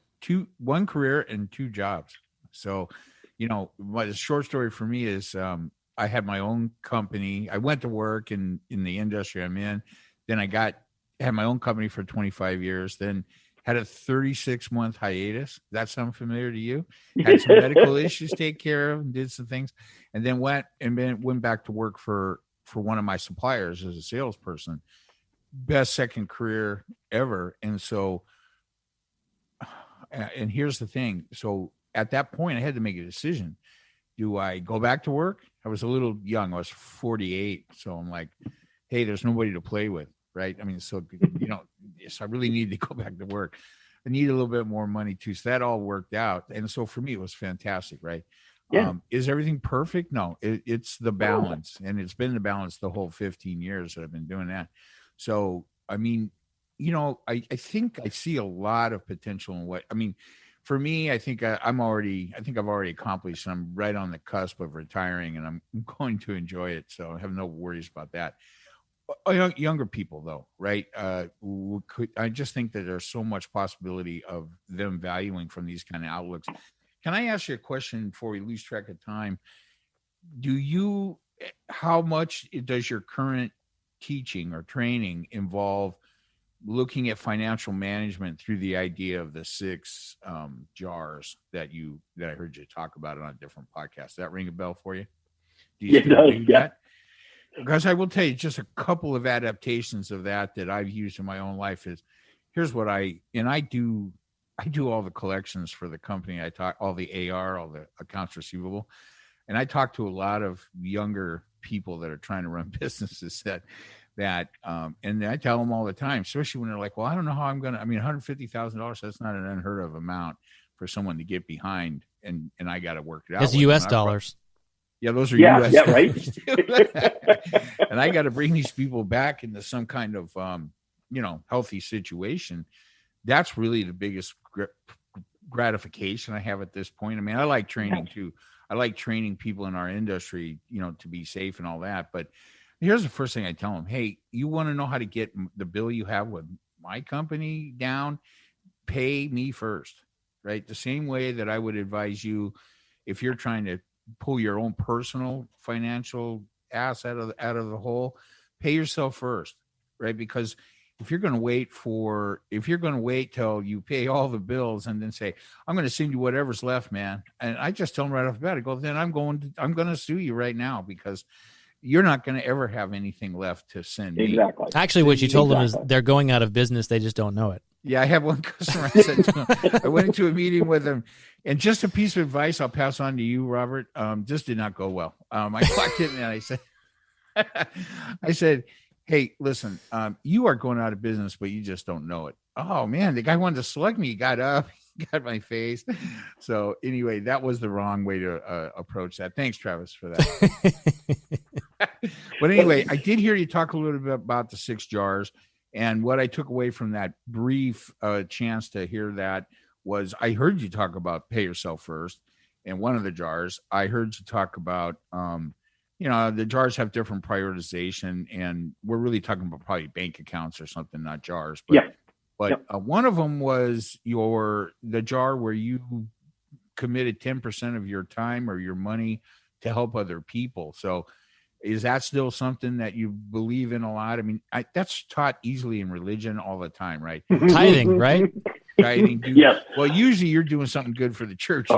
one career and 2 jobs. So, the short story for me is I had my own company. I went to work in the industry I'm in. Then I had my own company for 25 years. Then had a 36-month hiatus. That sound familiar to you? Had some medical issues to take care of and did some things. And then went back to work for one of my suppliers as a salesperson. Best second career ever. And so, and here's the thing. So at that point, I had to make a decision. Do I go back to work? I was a little young. I was 48. So I'm like, hey, there's nobody to play with, right? I mean, so I really needed to go back to work. I need a little bit more money too. So that all worked out. And so for me, it was fantastic, right? Yeah. Is everything perfect? No, it's the balance. And it's been the balance the whole 15 years that I've been doing that. So, I mean, I think I see a lot of potential in what, I mean, for me, I think I've already accomplished. I'm right on the cusp of retiring, and I'm going to enjoy it. So I have no worries about that. Younger people, though, right? I just think that there's so much possibility of them valuing from these kind of outlooks. Can I ask you a question before we lose track of time? How much does your current teaching or training involve looking at financial management through the idea of the 6 jars that I heard you talk about it on different podcasts? Does that ring a bell for you? Do you still do that? Because I will tell you just a couple of adaptations of that I've used in my own life here's what I do all the collections for the company. I talk all the AR, all the accounts receivable. And I talk to a lot of younger people that are trying to run businesses and I tell them all the time, especially when they're like, well, I don't know how I'm going to, I mean, $150,000, that's not an unheard of amount for someone to get behind. And I got to work it out. It's US dollars. Yeah, those are US. Yeah, right. And I got to bring these people back into some kind of, healthy situation. That's really the biggest gratification I have at this point. I mean, I like training too. I like training people in our industry, to be safe and all that. But here's the first thing I tell them. Hey, you want to know how to get the bill you have with my company down? Pay me first, right? The same way that I would advise you if you're trying to pull your own personal financial ass out of the hole, pay yourself first, right? Because if you're going to wait till you pay all the bills and then say, I'm going to send you whatever's left, man. And I just tell them right off the bat, I go, then I'm going to sue you right now because you're not going to ever have anything left to send me. Exactly. Actually, what you told them is they're going out of business. They just don't know it. Yeah, I have one customer. I said to him, I went into a meeting with him, and just a piece of advice I'll pass on to you, Robert. Just did not go well. I walked in and I said, hey, listen, you are going out of business, but you just don't know it. Oh man, the guy wanted to select me. He got up, got my face. So anyway, that was the wrong way to approach that. Thanks, Travis, for that. But anyway, I did hear you talk a little bit about the 6 jars. And what I took away from that brief chance to hear that was I heard you talk about pay yourself first. And one of the jars, I heard you talk about, the jars have different prioritization. And we're really talking about probably bank accounts or something, not jars. But one of them was the jar where you committed 10% of your time or your money to help other people. So is that still something that you believe in a lot? I mean, that's taught easily in religion all the time, right? Tithing, right? Tithing. Yes. Well, usually you're doing something good for the church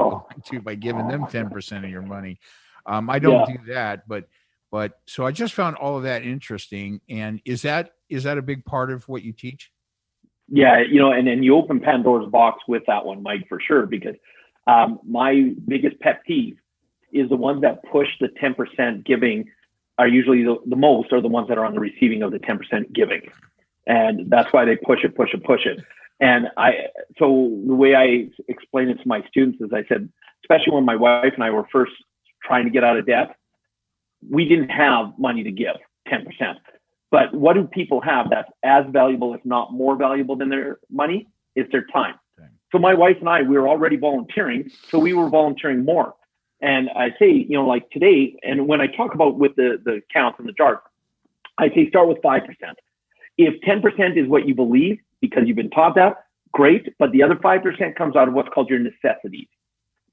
by giving them 10% of your money. I don't do that, but so I just found all of that interesting. And is that a big part of what you teach? Yeah, and then you open Pandora's box with that one, Mike, for sure, because my biggest pet peeve is the ones that push the 10% giving are usually the most are the ones that are on the receiving of the 10% giving. And that's why they push it. And so the way I explain it to my students is I said, especially when my wife and I were first trying to get out of debt, we didn't have money to give 10%. But what do people have that's as valuable, if not more valuable than their money? It's their time. Okay. So my wife and I, we were already volunteering. So we were volunteering more. And I say, like today, and when I talk about with the counts and the chart, I say start with 5%. If 10% is what you believe because you've been taught that, great. But the other 5% comes out of what's called your necessities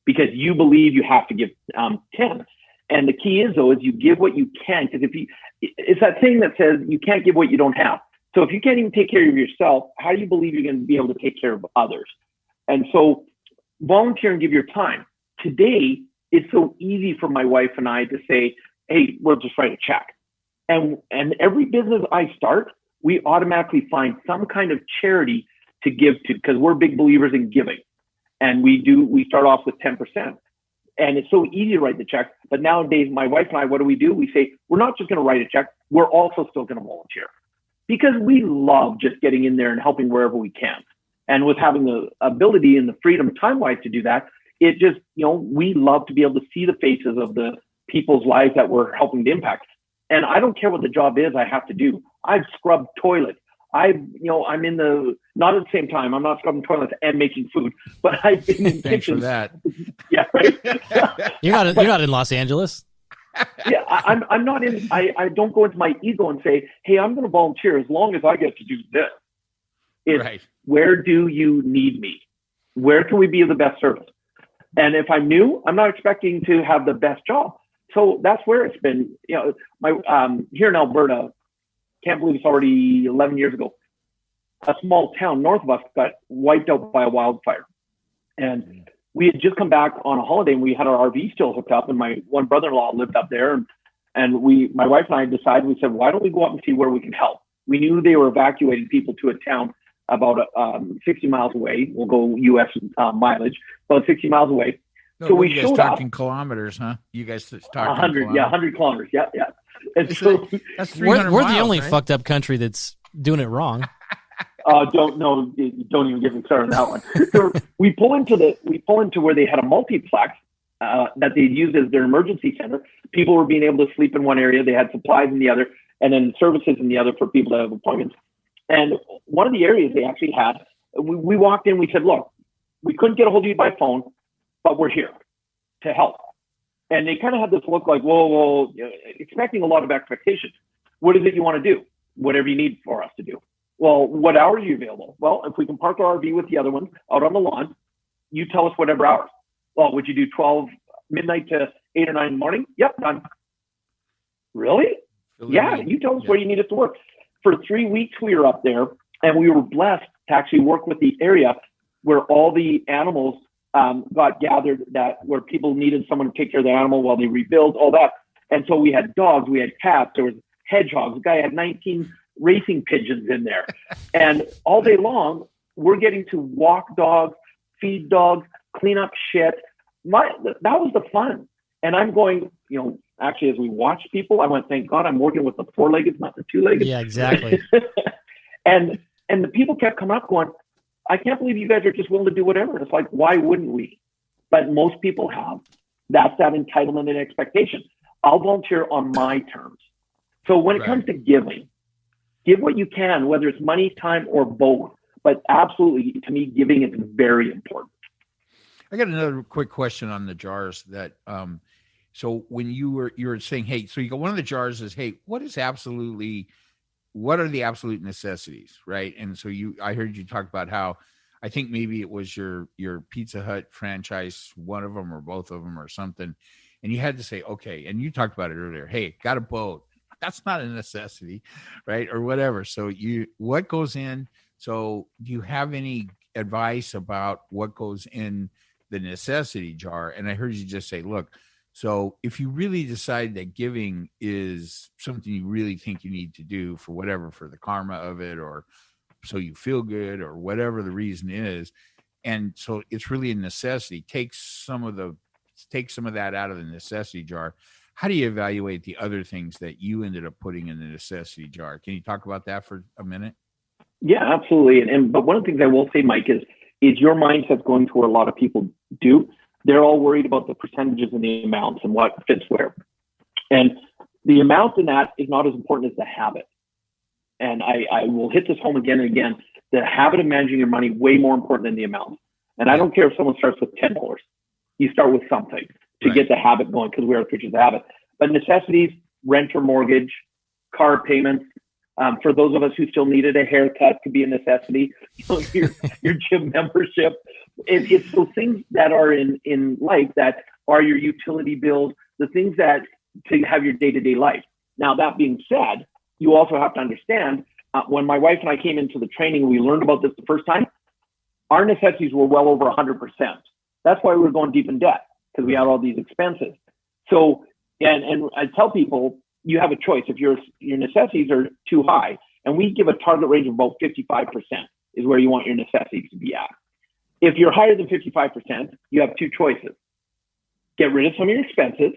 because you believe you have to give 10. And the key is, though, is you give what you can, because it's that thing that says you can't give what you don't have. So if you can't even take care of yourself, how do you believe you're going to be able to take care of others? And so volunteer and give your time. Today, it's so easy for my wife and I to say, hey, we'll just write a check. And every business I start, we automatically find some kind of charity to give to, because we're big believers in giving. And we start off with 10%. And it's so easy to write the check. But nowadays, my wife and I, what do? We say, we're not just going to write a check. We're also still going to volunteer because we love just getting in there and helping wherever we can. And with having the ability and the freedom time-wise to do that, it just, we love to be able to see the faces of the people's lives that we're helping to impact. And I don't care what the job is I have to do. I've scrubbed toilets. I'm in not at the same time, I'm not scrubbing toilets and making food, but I've been in Thanks kitchens. for that. Yeah, right. You're not in Los Angeles. Yeah, I'm not in. I don't go into my ego and say, "Hey, I'm going to volunteer as long as I get to do this." It's Right. Where do you need me? Where can we be of the best service? And if I'm new, I'm not expecting to have the best job. So that's where it's been. My here in Alberta, can't believe it's already 11 years ago. A small town north of us got wiped out by a wildfire, and we had just come back on a holiday, and we had our RV still hooked up, and my one brother-in-law lived up there, and my wife and I decided, we said, why don't we go up and see where we can help? We knew they were evacuating people to a town about 60 miles away. We'll go U.S. Mileage, about 60 miles away. No, so we you guys showed talking up. Kilometers, huh? You guys talking 100, 100 kilometers. Yeah. And so that's we're 300 the miles, only right? fucked up country that's doing it wrong. don't even get me started on that one. So we pull into where they had a multiplex that they'd used as their emergency center. People were being able to sleep in one area. They had supplies in the other, and then services in the other for people that have appointments. And one of the areas they actually had, we walked in, we said, look, we couldn't get a hold of you by phone, but we're here to help. And they kind of had this look like, whoa, expecting a lot of expectations. What is it you want to do? Whatever you need for us to do. Well, what hours are you available? Well, if we can park our RV with the other one out on the lawn, you tell us whatever hours. Well, would you do 12 midnight to 8 or 9 in the morning? Yep, done. Really? Yeah, you tell us where you need us to work. For 3 weeks, we were up there, and we were blessed to actually work with the area where all the animals got gathered, where people needed someone to take care of the animal while they rebuild, all that. And so we had dogs, we had cats, there was hedgehogs. The guy had 19 racing pigeons in there. And all day long, we're getting to walk dogs, feed dogs, clean up shit. That was the fun. And I'm going, actually, as we watch people, I went, thank God I'm working with the 4-legged, not the 2-legged. Yeah, exactly. and the people kept coming up going, I can't believe you guys are just willing to do whatever. It's like, why wouldn't we? But most people have. That's that entitlement and expectation. I'll volunteer on my terms. So when it comes to giving, give what you can, whether it's money, time, or both. But absolutely, to me, giving is very important. I got another quick question on the jars that, so when you were saying, hey, so you go, one of the jars is, hey, what are the absolute necessities, right? And so I heard you talk about how, I think maybe it was your Pizza Hut franchise, one of them or both of them or something. And you had to say, okay, and you talked about it earlier. Hey, got a boat. That's not a necessity, right? Or whatever. So what goes in? So do you have any advice about what goes in the necessity jar? And I heard you just say, look, so if you really decide that giving is something you really think you need to do for whatever, for the karma of it, or so you feel good, or whatever the reason is, and so it's really a necessity, take some of that out of the necessity jar. How do you evaluate the other things that you ended up putting in the necessity jar? Can you talk about that for a minute? Yeah, absolutely. But one of the things I will say, Mike, is your mindset going to where a lot of people do. They're all worried about the percentages and the amounts and what fits where. And the amount in that is not as important as the habit. And I will hit this home again and again. The habit of managing your money, way more important than the amount. And I don't care if someone starts with $10. You start with something to get the habit going, because we are creatures of habit. But necessities, rent or mortgage, car payments. For those of us who still needed a haircut, could be a necessity. Your gym membership. It's those things that are in life that are your utility bills, the things that to have your day-to-day life. Now, that being said, you also have to understand, when my wife and I came into the training, we learned about this the first time, our necessities were well over 100%. That's why we were going deep in debt, because we had all these expenses. So, and I tell people, you have a choice. If your necessities are too high, and we give a target range of about 55% is where you want your necessities to be at. If you're higher than 55%, you have two choices. Get rid of some of your expenses,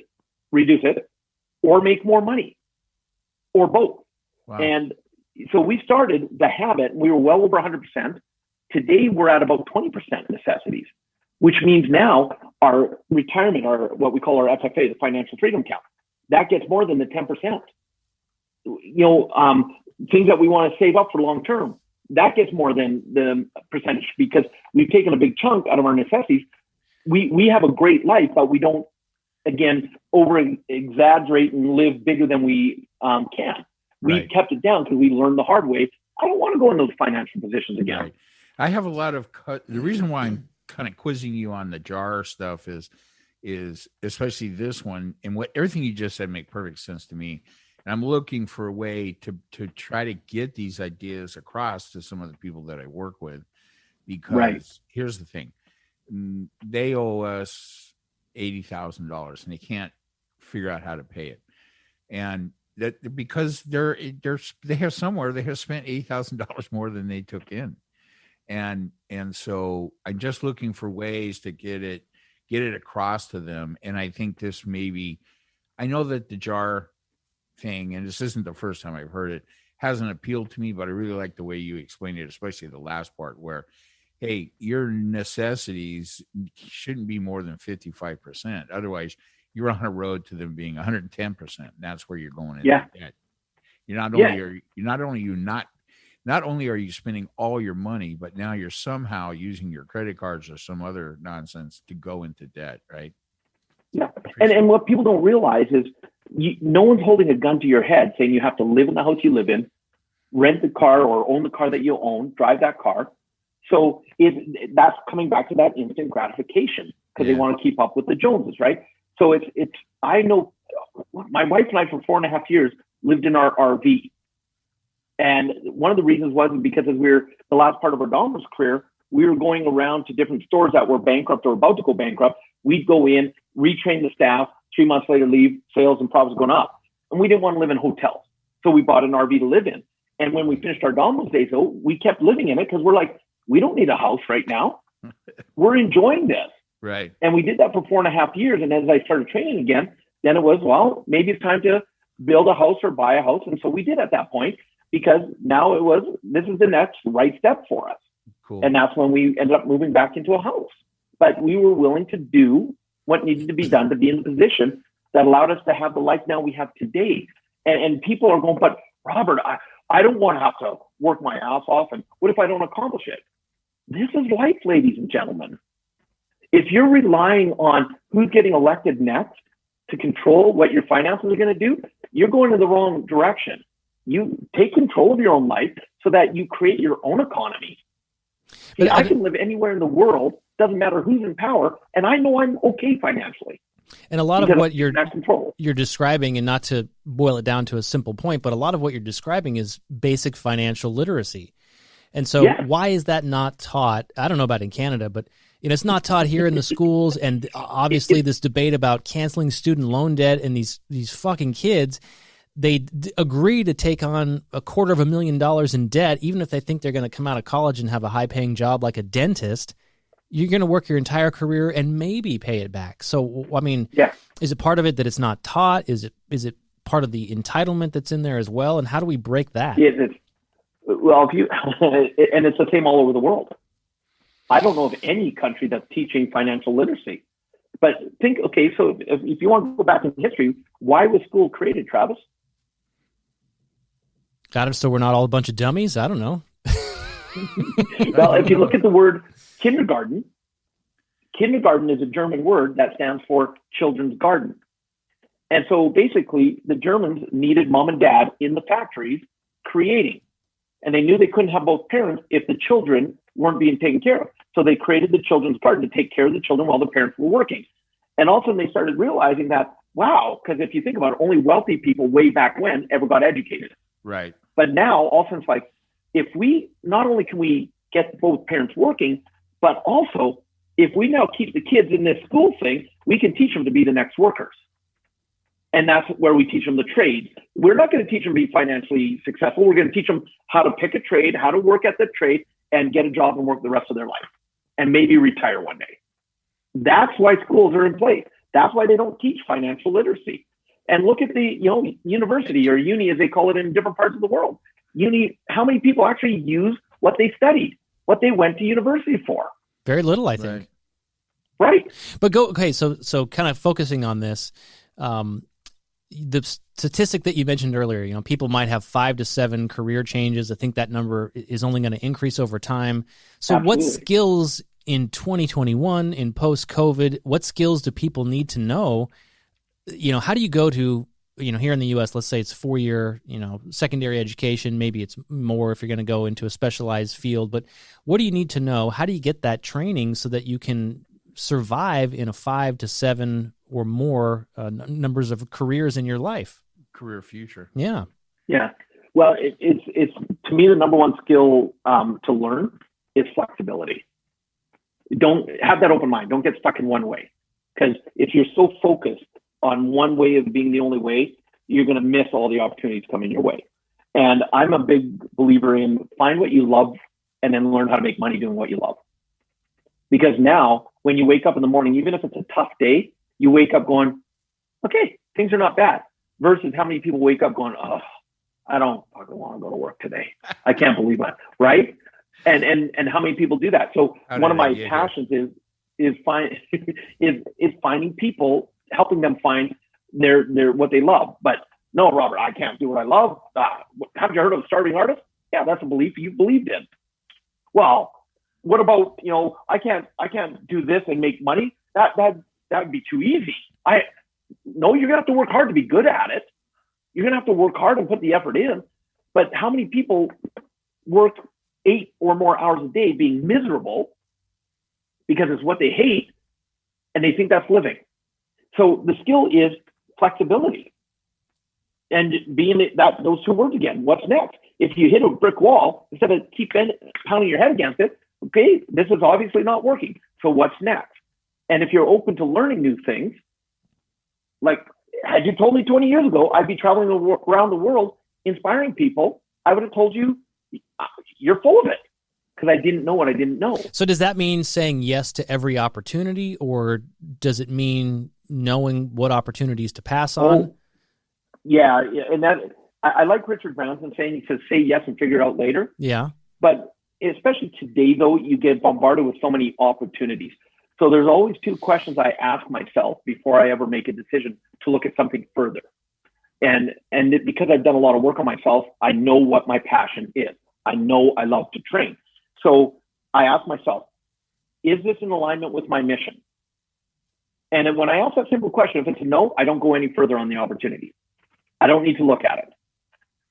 reduce it, or make more money, or both. Wow. And so we started the habit, we were well over 100%. Today, we're at about 20% necessities, which means now our retirement, our what we call our FFA, the financial freedom account, that gets more than the 10%. Things that we want to save up for long term, that gets more than the percentage because we've taken a big chunk out of our necessities. We have a great life, but we don't, again, over exaggerate and live bigger than we can. We kept it down because we learned the hard way. I don't want to go in those financial positions again. Right. I have a lot of the reason why I'm kind of quizzing you on the jar stuff is especially this one, and what everything you just said make perfect sense to me. And I'm looking for a way to try to get these ideas across to some of the people that I work with, because here's the thing. They owe us $80,000 and they can't figure out how to pay it. And that because they have spent $80,000 more than they took in. And so I'm just looking for ways to get it across to them. And I think this I know that the jar thing, and this isn't the first time I've heard it, hasn't appealed to me, but I really like the way you explained it, especially the last part where, hey, your necessities shouldn't be more than 55%. Otherwise, you're on a road to them being 110%. And that's where you're going into debt. Not only are you spending all your money, but now you're somehow using your credit cards or some other nonsense to go into debt, right? Yeah. And what people don't realize is no one's holding a gun to your head saying you have to live in the house you live in, rent the car or own the car that you own, drive that car. So that's coming back to that instant gratification because they want to keep up with the Joneses, right? So I know my wife and I for 4.5 years lived in our RV. And one of the reasons was because as the last part of our Domino's career, we were going around to different stores that were bankrupt or about to go bankrupt. We'd go in, retrain the staff, 3 months later leave, sales and profits going up. And we didn't want to live in hotels. So we bought an RV to live in. And when we finished our Domino's days, though, we kept living in it because we're like, we don't need a house right now. We're enjoying this. Right. And we did that for 4.5 years. And as I started training again, then it was, well, maybe it's time to build a house or buy a house. And so we did at that point because now this is the next right step for us. Cool. And that's when we ended up moving back into a house. But we were willing to do what needed to be done to be in the position that allowed us to have the life now we have today. And people are going, but Robert, I don't want to have to work my ass off. And what if I don't accomplish it? This is life, ladies and gentlemen. If you're relying on who's getting elected next to control what your finances are going to do, you're going in the wrong direction. You take control of your own life so that you create your own economy. See, I can live anywhere in the world, doesn't matter who's in power, and I know I'm okay financially. And a lot of what you're describing, and not to boil it down to a simple point, but a lot of what you're describing is basic financial literacy. And so why is that not taught? I don't know about in Canada, but it's not taught here in the schools. And obviously this debate about canceling student loan debt and these fucking kids, they agree to take on $250,000 in debt, even if they think they're going to come out of college and have a high-paying job like a dentist. You're going to work your entire career and maybe pay it back. So, I mean, is it part of it that it's not taught? Is it part of the entitlement that's in there as well? And how do we break that? Well, and it's the same all over the world. I don't know of any country that's teaching financial literacy. But think, okay, so if you want to go back in history, why was school created, Travis? Got it. So we're not all a bunch of dummies? I don't know. Well, if you look at the word kindergarten is a German word that stands for children's garden. And so basically the Germans needed mom and dad in the factories creating. And they knew they couldn't have both parents if the children weren't being taken care of. So they created the children's garden to take care of the children while the parents were working. And also they started realizing that, wow, because if you think about it, only wealthy people way back when ever got educated. Right. But now all of a sudden it's like, if we, not only can we get both parents working, but also if we now keep the kids in this school thing, we can teach them to be the next workers. And that's where we teach them the trades. We're not going to teach them to be financially successful. We're going to teach them how to pick a trade, how to work at the trade, and get a job and work the rest of their life, and maybe retire one day. That's why schools are in place. That's why they don't teach financial literacy. And look at the university or uni, as they call it in different parts of the world. Uni, how many people actually use what they studied? what they went to university for. Very little, I think. Right. But so kind of focusing on this, the statistic that you mentioned earlier, people might have 5 to 7 career changes. I think that number is only going to increase over time. So Absolutely. what skills in 2021, in post-COVID, what skills do people need to know? How do you go to, here in the U.S., let's say it's 4-year, secondary education, maybe it's more if you're going to go into a specialized field, but what do you need to know? How do you get that training so that you can survive in a 5 to 7 or more numbers of careers in your life? Career future. Yeah. Yeah. Well, it's to me, the number one skill to learn is flexibility. Don't have that open mind. Don't get stuck in one way. Because if you're so focused on one way of being the only way, you're going to miss all the opportunities coming your way. And I'm a big believer in find what you love and then learn how to make money doing what you love. Because now when you wake up in the morning, even if it's a tough day, you wake up going, okay, things are not bad. Versus how many people wake up going, oh, I don't fucking want to go to work today. I can't believe it. Right. And how many people do that? So one of my passions is finding people, helping them find their what they love. But no, Robert, I can't do what I love. Haven't you heard of starving artists? Yeah, that's a belief you believed in. Well, what about, I can't do this and make money? That would be too easy. No, you're gonna have to work hard to be good at it. You're gonna have to work hard and put the effort in. But how many people work 8 or more hours a day being miserable because it's what they hate and they think that's living? So the skill is flexibility and being that those two words again. What's next? If you hit a brick wall, instead of keep pounding your head against it, okay, this is obviously not working. So what's next? And if you're open to learning new things, like had you told me 20 years ago I'd be traveling around the world inspiring people, I would have told you you're full of it because I didn't know what I didn't know. So does that mean saying yes to every opportunity, or does it mean knowing what opportunities to pass on? Oh, yeah. And that I like Richard Branson saying, he says, say yes and figure it out later. Yeah. But especially today, though, you get bombarded with so many opportunities. So there's always 2 questions I ask myself before I ever make a decision to look at something further. And because I've done a lot of work on myself, I know what my passion is. I know I love to train. So I ask myself, is this in alignment with my mission? And then when I ask that simple question, if it's a no, I don't go any further on the opportunity. I don't need to look at it.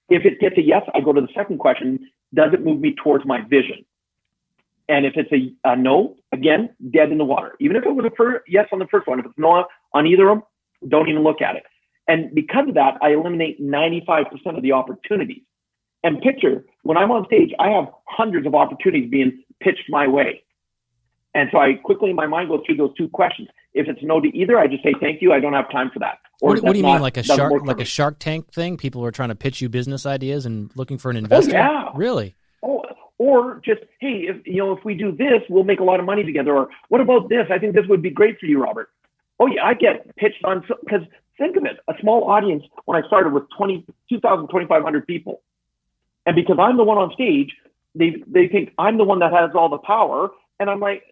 If it gets a yes, I go to the second question. Does it move me towards my vision? And if it's a no, again, dead in the water. Even if it was a yes on the first one, if it's no on either of them, don't even look at it. And because of that, I eliminate 95% of the opportunities. And picture, when I'm on stage, I have hundreds of opportunities being pitched my way. And so I quickly in my mind go through those 2 questions. If it's no to either, I just say, thank you, I don't have time for that. Or what do you mean, like a Shark Tank thing? People are trying to pitch you business ideas and looking for an investor? Oh, yeah. Really? Or just, hey, if we do this, we'll make a lot of money together. Or what about this? I think this would be great for you, Robert. Oh, yeah, I get pitched on, because think of it, a small audience when I started with 2,500 people. And because I'm the one on stage, they think I'm the one that has all the power. And I'm like,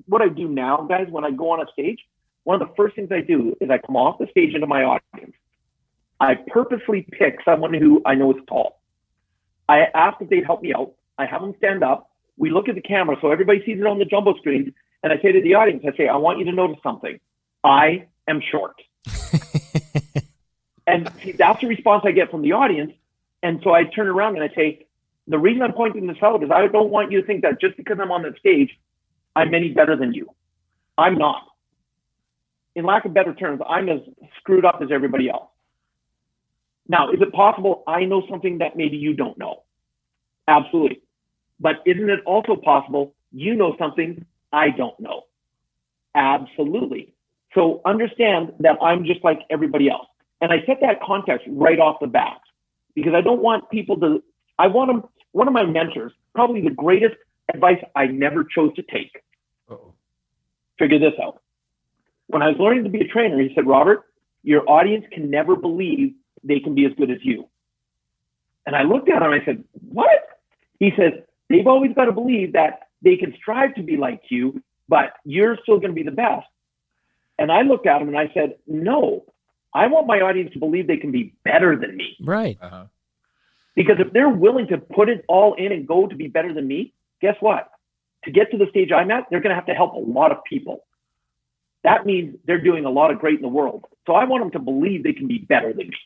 what I do now, guys, when I go on a stage, one of the first things I do is I come off the stage into my audience. I purposely pick someone who I know is tall. I ask if they'd help me out. I have them stand up. We look at the camera so everybody sees it on the jumbo screen. And I say to the audience, I say, I want you to notice something. I am short. And that's the response I get from the audience. And so I turn around and I say, the reason I'm pointing this out is I don't want you to think that just because I'm on that stage, I'm any better than you. I'm not. In lack of better terms, I'm as screwed up as everybody else. Now, is it possible I know something that maybe you don't know? Absolutely. But isn't it also possible you know something I don't know? Absolutely. So understand that I'm just like everybody else. And I set that context right off the bat because I don't want people to, one of my mentors, probably the greatest advice I never chose to take. Figure this out. When I was learning to be a trainer, he said, Robert, your audience can never believe they can be as good as you. And I looked at him and I said, what? He says, they've always got to believe that they can strive to be like you, but you're still going to be the best. And I looked at them and I said, no, I want my audience to believe they can be better than me. Right. Because if they're willing to put it all in and go to be better than me, guess what? To get to the stage I'm at, they're going to have to help a lot of people. That means they're doing a lot of great in the world. So I want them to believe they can be better than me.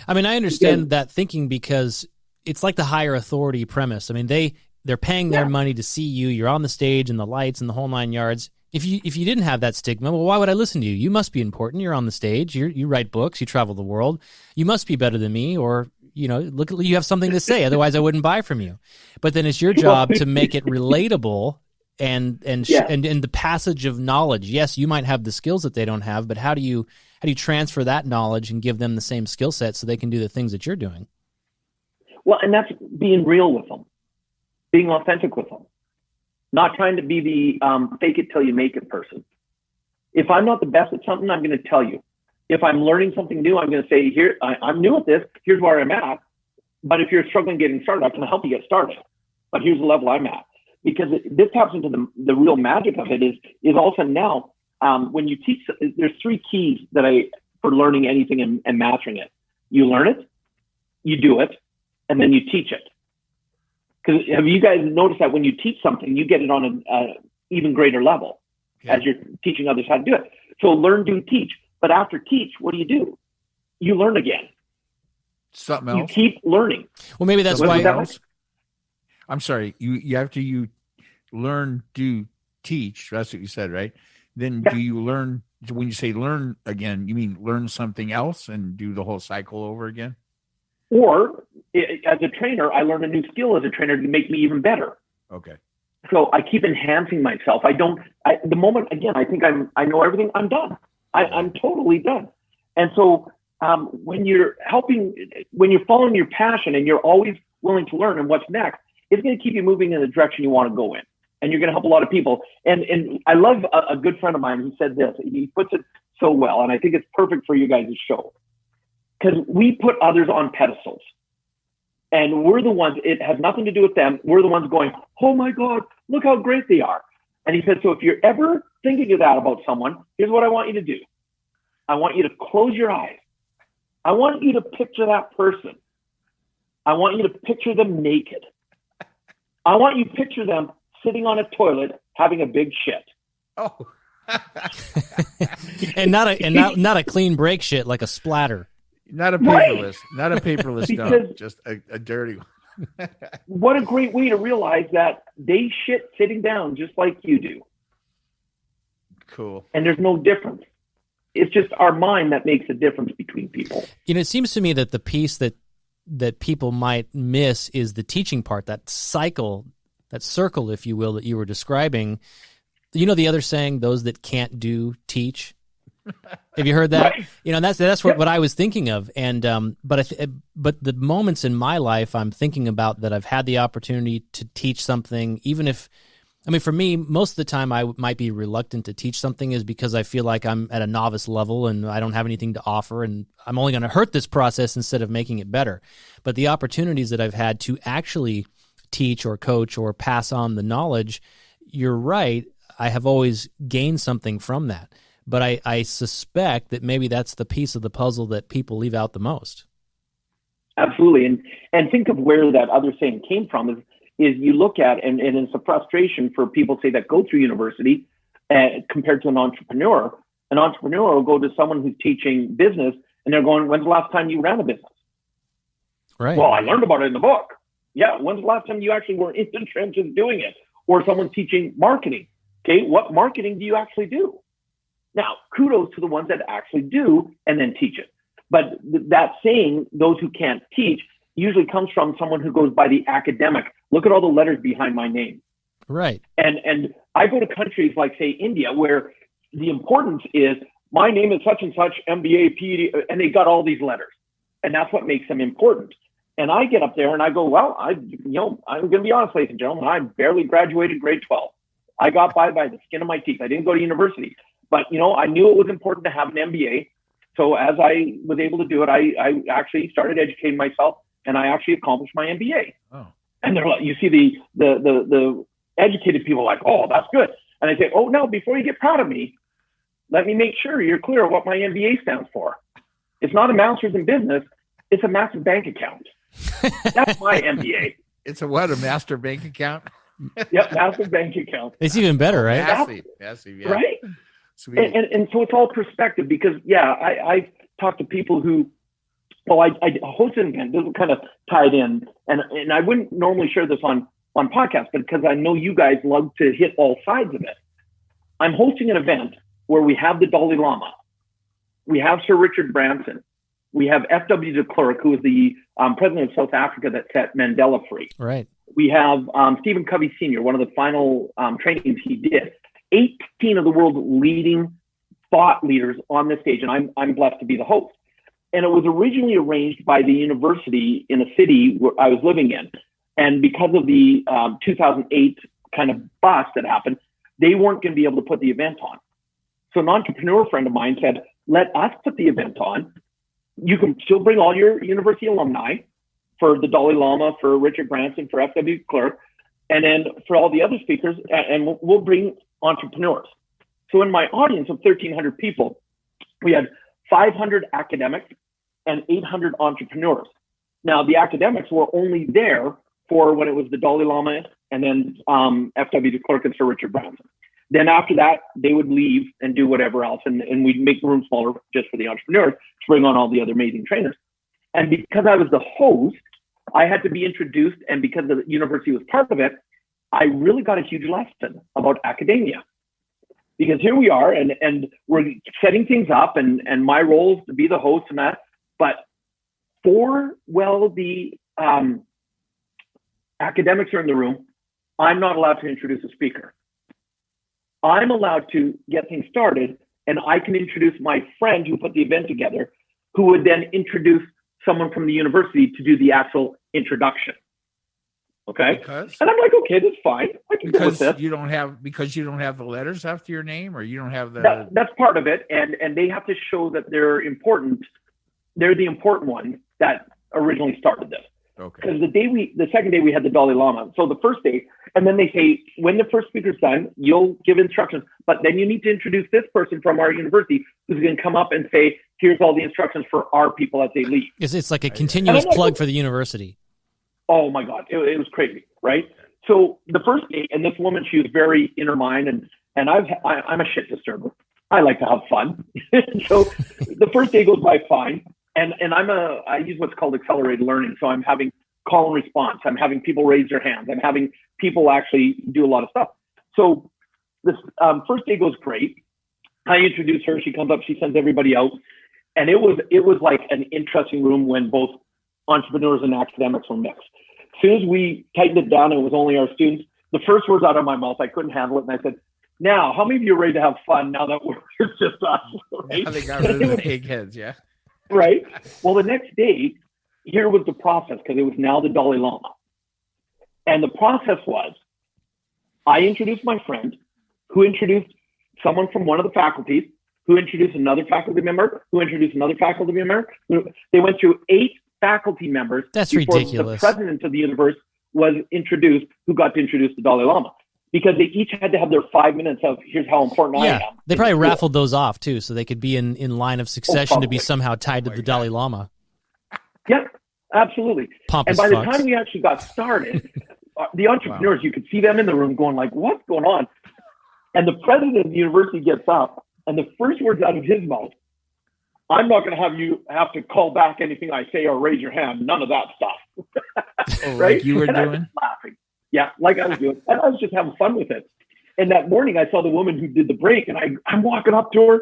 I mean, I understand that thinking because it's like the higher authority premise. I mean, they're paying their money to see you. You're on the stage and the lights and the whole 9 yards. If you didn't have that stigma, well, why would I listen to you? You must be important. You're on the stage. You write books. You travel the world. You must be better than me, or look, you have something to say. Otherwise, I wouldn't buy from you. But then it's your job to make it relatable and the passage of knowledge. Yes, you might have the skills that they don't have, but how do you transfer that knowledge and give them the same skill set so they can do the things that you're doing? Well, and that's being real with them, being authentic with them, not trying to be the fake it till you make it person. If I'm not the best at something, I'm going to tell you. If I'm learning something new, I'm going to say, here, I'm new at this. Here's where I'm at. But if you're struggling getting started, I can help you get started. But here's the level I'm at. Because this taps into the real magic of it is also now, when you teach, there's 3 keys for learning anything and mastering it. You learn it, you do it, and then you teach it. Because have you guys noticed that when you teach something, you get it on an even greater level as you're teaching others how to do it. So learn, do, teach. But after teach, what do? You learn again. Something else. You keep learning. Well, maybe that's why. I'm sorry. You after you learn, do, teach. That's what you said, right? Then do you learn? When you say learn again, you mean learn something else and do the whole cycle over again? Or as a trainer, I learn a new skill as a trainer to make me even better. Okay. So I keep enhancing myself. The moment, again, I think I know everything, I'm done. I'm totally done. And so when you're following your passion and you're always willing to learn and what's next, it's going to keep you moving in the direction you want to go in. And you're going to help a lot of people. And I love a good friend of mine who said this. He puts it so well, and I think it's perfect for you guys' show. Because we put others on pedestals. And we're the ones, it has nothing to do with them. We're the ones going, oh my God, look how great they are. And he said, so if you're ever thinking of that about someone, here's what I want you to do. I want you to close your eyes. I want you to picture that person. I want you to picture them naked. I want you to picture them sitting on a toilet having a big shit. Oh. and not a clean break shit, like a splatter. Not a paperless, not a paperless dump, just a dirty one. What a great way to realize that they shit sitting down just like you do. Cool. And there's no difference. It's just our mind that makes a difference between people. It seems to me that the piece that people might miss is the teaching part, that cycle, that circle, if you will, that you were describing. The other saying, those that can't do, teach. Have you heard that? Right. That's what I was thinking of. And but the moments in my life I'm thinking about that I've had the opportunity to teach something, even if, for me, most of the time I might be reluctant to teach something is because I feel like I'm at a novice level and I don't have anything to offer, and I'm only going to hurt this process instead of making it better. But the opportunities that I've had to actually teach or coach or pass on the knowledge, you're right, I have always gained something from that. But I suspect that maybe that's the piece of the puzzle that people leave out the most. Absolutely. And think of where that other saying came from is you look at, and it's a frustration for people, say, that go through university compared to an entrepreneur. An entrepreneur will go to someone who's teaching business and they're going, when's the last time you ran a business? Right. Well, I learned about it in the book. Yeah. When's the last time you actually were in the trenches doing it? Or someone's teaching marketing. Okay. What marketing do you actually do? Now, kudos to the ones that actually do and then teach it. But that saying, those who can't teach, usually comes from someone who goes by the academic. Look at all the letters behind my name. Right. And I go to countries like, say, India, where the importance is my name is such and such, MBA, PhD, and they got all these letters. And that's what makes them important. And I get up there and I go, well, I'm going to be honest, ladies and gentlemen, I barely graduated grade 12. I got by the skin of my teeth. I didn't go to university. But, I knew it was important to have an MBA. So as I was able to do it, I actually started educating myself and I actually accomplished my MBA. Oh. And you see the educated people like, oh, that's good. And I say, oh, no, before you get proud of me, let me make sure you're clear what my MBA stands for. It's not a master's in business. It's a massive bank account. That's my MBA. It's a what? A master bank account? Yep, massive bank account. It's even better, right? Massive, yeah. Right? Sweet. And so it's all perspective because, I've talked to people who, I hosted an event. This is kind of tied in. And I wouldn't normally share this on podcasts, but because I know you guys love to hit all sides of it. I'm hosting an event where we have the Dalai Lama. We have Sir Richard Branson. We have F.W. de Klerk, who is the president of South Africa that set Mandela free. Right. We have Stephen Covey Sr., one of the final trainings he did. 18 of the world's leading thought leaders on this stage, and I'm blessed to be the host. And it was originally arranged by the university in a city where I was living in. And because of the 2008 kind of bust that happened, they weren't going to be able to put the event on. So an entrepreneur friend of mine said, let us put the event on. You can still bring all your university alumni for the Dalai Lama, for Richard Branson, for F.W. Klerk, and then for all the other speakers, and we'll bring entrepreneurs. So in my audience of 1,300 people, we had 500 academics and 800 entrepreneurs. Now, the academics were only there for when it was the Dalai Lama and then F.W. de Klerk and Sir Richard Branson. Then after that, they would leave and do whatever else, and we'd make the room smaller just for the entrepreneurs to bring on all the other amazing trainers. And because I was the host, I had to be introduced, and because the university was part of it, I really got a huge lesson about academia. Because here we are, and we're setting things up, and my role is to be the host and that, but the academics are in the room, I'm not allowed to introduce a speaker. I'm allowed to get things started, and I can introduce my friend who put the event together, who would then introduce someone from the university to do the actual introduction. Okay. And I'm like, okay, that's fine. I can go with this. You don't have the letters after your name, or you don't have the. That's part of it, and they have to show that they're important. They're the important ones that originally started this. Okay. Because the second day we had the Dalai Lama. So the first day, and then they say, when the first speaker's done, you'll give instructions, but then you need to introduce this person from our university who's going to come up and say, here's all the instructions for our people as they leave. It's like a continuous plug for the university. Oh my God, it was crazy, right? So the first day, and this woman, she was very in her mind, and I'm a shit disturber. I like to have fun. So the first day goes by fine. And I use what's called accelerated learning. So I'm having call and response. I'm having people raise their hands. I'm having people actually do a lot of stuff. So this first day goes great. I introduce her. She comes up. She sends everybody out. And it was like an interesting room when both entrepreneurs and academics were mixed. As soon as we tightened it down, it was only our students. The first words out of my mouth, I couldn't handle it. And I said, now, how many of you are ready to have fun now that it's just us? Right? Now they got rid of the big heads, yeah. Right. Well, the next day, here was the process, because it was now the Dalai Lama. And the process was, I introduced my friend, who introduced someone from one of the faculties, who introduced another faculty member, who introduced another faculty member. They went through 8 faculty members. That's before ridiculous. The president of the university was introduced, who got to introduce the Dalai Lama. Because they each had to have their 5 minutes of, here's how important I am. They probably raffled those off, too, so they could be in line of succession to be somehow tied to the Dalai Lama. Yeah, absolutely. Pompous and by fucks. the time we actually got started, the entrepreneurs, you could see them in the room going like, what's going on? And the president of the university gets up, and the first words out of his mouth, I'm not going to have you have to call back anything I say or raise your hand. None of that stuff. Right? Like you were and doing? I was laughing. Yeah, like I was doing. And I was just having fun with it. And that morning, I saw the woman who did the break, and I'm walking up to her,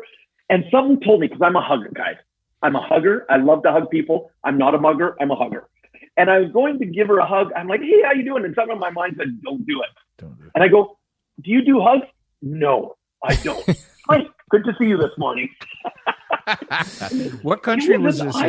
and someone told me, because I'm a hugger, guys. I'm a hugger. I love to hug people. I'm not a mugger. I'm a hugger. And I was going to give her a hug. I'm like, hey, how you doing? And something in my mind said, don't do it. And I go, do you do hugs? No, I don't. Great. Good to see you this morning. What country was this in?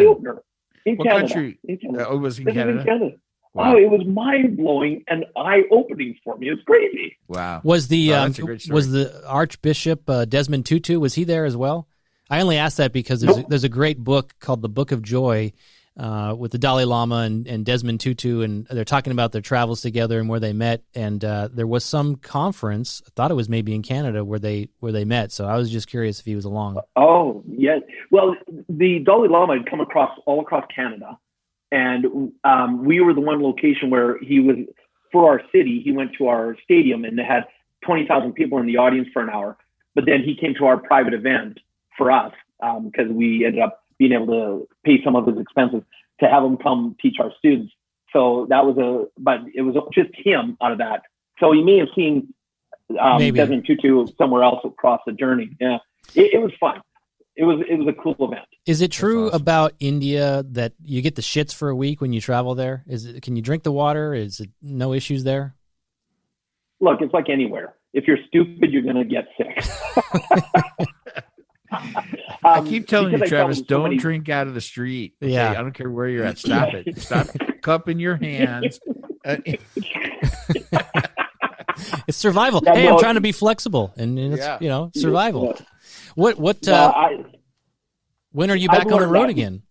In what Canada. country? In Canada. It was in This Canada. is in Canada. Wow. Oh, it was mind-blowing and eye-opening for me. It's crazy. Wow. Was the that's a great story. was the Archbishop Desmond Tutu, was he there as well? I only asked that because there's a great book called The Book of Joy with the Dalai Lama and Desmond Tutu, and they're talking about their travels together and where they met. And there was some conference, I thought it was maybe in Canada, where they met. So I was just curious if he was along. Oh, yes. Well, the Dalai Lama had come all across Canada, and we were the one location where he was, for our city, he went to our stadium and they had 20,000 people in the audience for an hour. But then he came to our private event for us because we ended up being able to pay some of his expenses to have him come teach our students. So that was but it was just him out of that. So you may have seen Desmond Tutu somewhere else across the journey. Yeah, it was fun. It was a cool event. Is it true about India that you get the shits for a week when you travel there? Can you drink the water? Is it no issues there? Look, it's like anywhere. If you're stupid, you're going to get sick. I keep telling you, Travis, don't drink out of the street. Okay? Yeah. I don't care where you're at. Stop it. Stop. Cup in your hands. It's survival. Yeah, hey, I'm trying to be flexible, and it's survival. Yeah. When are you back on the road again?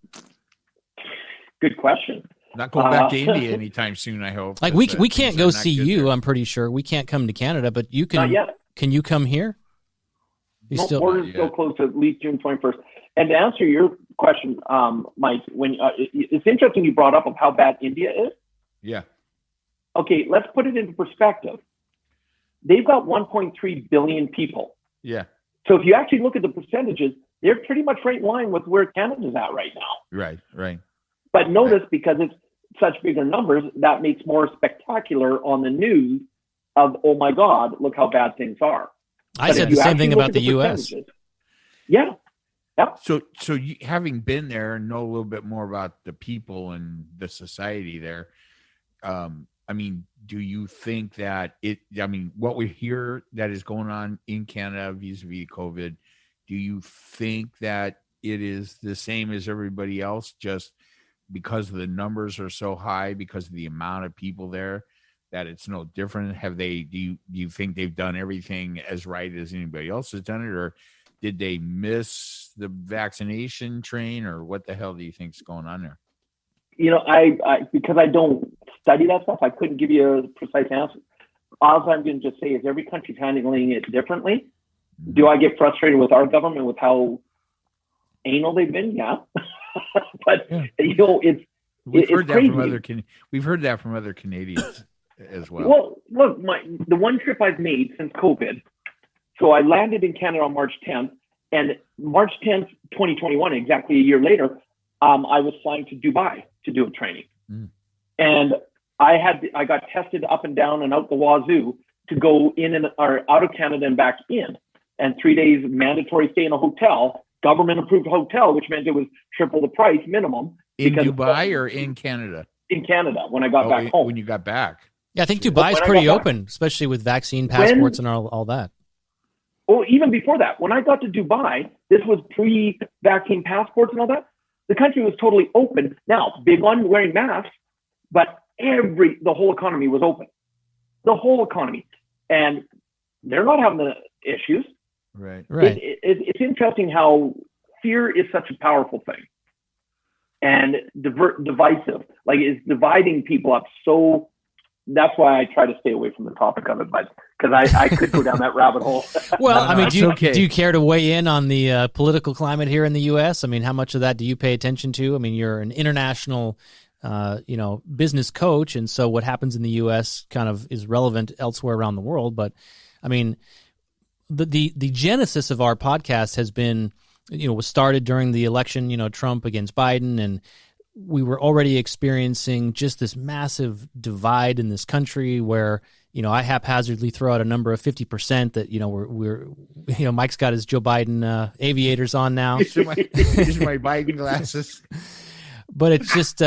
Good question. Not going back to India anytime soon, I hope. Like we can't go see you. There. I'm pretty sure we can't come to Canada, but you can. Not yet. Can you come here? Borders still closed at least June 21st. And to answer your question, Mike, when it's interesting you brought up of how bad India is. Yeah. Okay, let's put it into perspective. They've got 1.3 billion people. Yeah. So if you actually look at the percentages, they're pretty much right in line with where Canada's at right now. Right. But notice, because it's such bigger numbers, that makes more spectacular on the news of, oh my God, look how bad things are. I said the same thing about the U.S. Yeah. Yep. So you, having been there and know a little bit more about the people and the society there, I mean, do you think that what we hear that is going on in Canada vis-a-vis COVID, do you think that it is the same as everybody else, just because the numbers are so high, because of the amount of people there, that it's no different? Do you think they've done everything as right as anybody else has done it, or did they miss the vaccination train, or what the hell do you think's going on there? I because I don't study that stuff, I couldn't give you a precise answer. All I'm going to just say is every country's handling it differently. Do I get frustrated with our government with how anal they've been? Yeah. But we've heard crazy. We've heard that from other Canadians as well. Well, look, the one trip I've made since COVID. So I landed in Canada on March 10th, and March 10th, 2021, exactly a year later, I was flying to Dubai to do a training, and I got tested up and down and out the wazoo to go in or out of Canada and back in, and 3 days mandatory stay in a hotel. Government approved hotel, which meant it was triple the price minimum. In Dubai or in Canada? In Canada, when I got back home. When you got back. Yeah, I think Dubai is pretty open, especially with vaccine passports and all that. Oh, even before that, when I got to Dubai, this was pre-vaccine passports and all that. The country was totally open. Now, big on wearing masks, but the whole economy was open. The whole economy. And they're not having the issues. Right. It's interesting how fear is such a powerful thing, and divisive. Like, it's dividing people up. So that's why I try to stay away from the topic of it, but because I could go down that rabbit hole. Well, I mean, do you care to weigh in on the political climate here in the U.S.? I mean, how much of that do you pay attention to? I mean, you're an international, business coach, and so what happens in the U.S. kind of is relevant elsewhere around the world. But I mean, the genesis of our podcast has been, was started during the election, Trump against Biden, and we were already experiencing just this massive divide in this country where, I haphazardly throw out a number of 50% that, we're Mike's got his Joe Biden aviators on now. These are my Biden glasses. But it's just,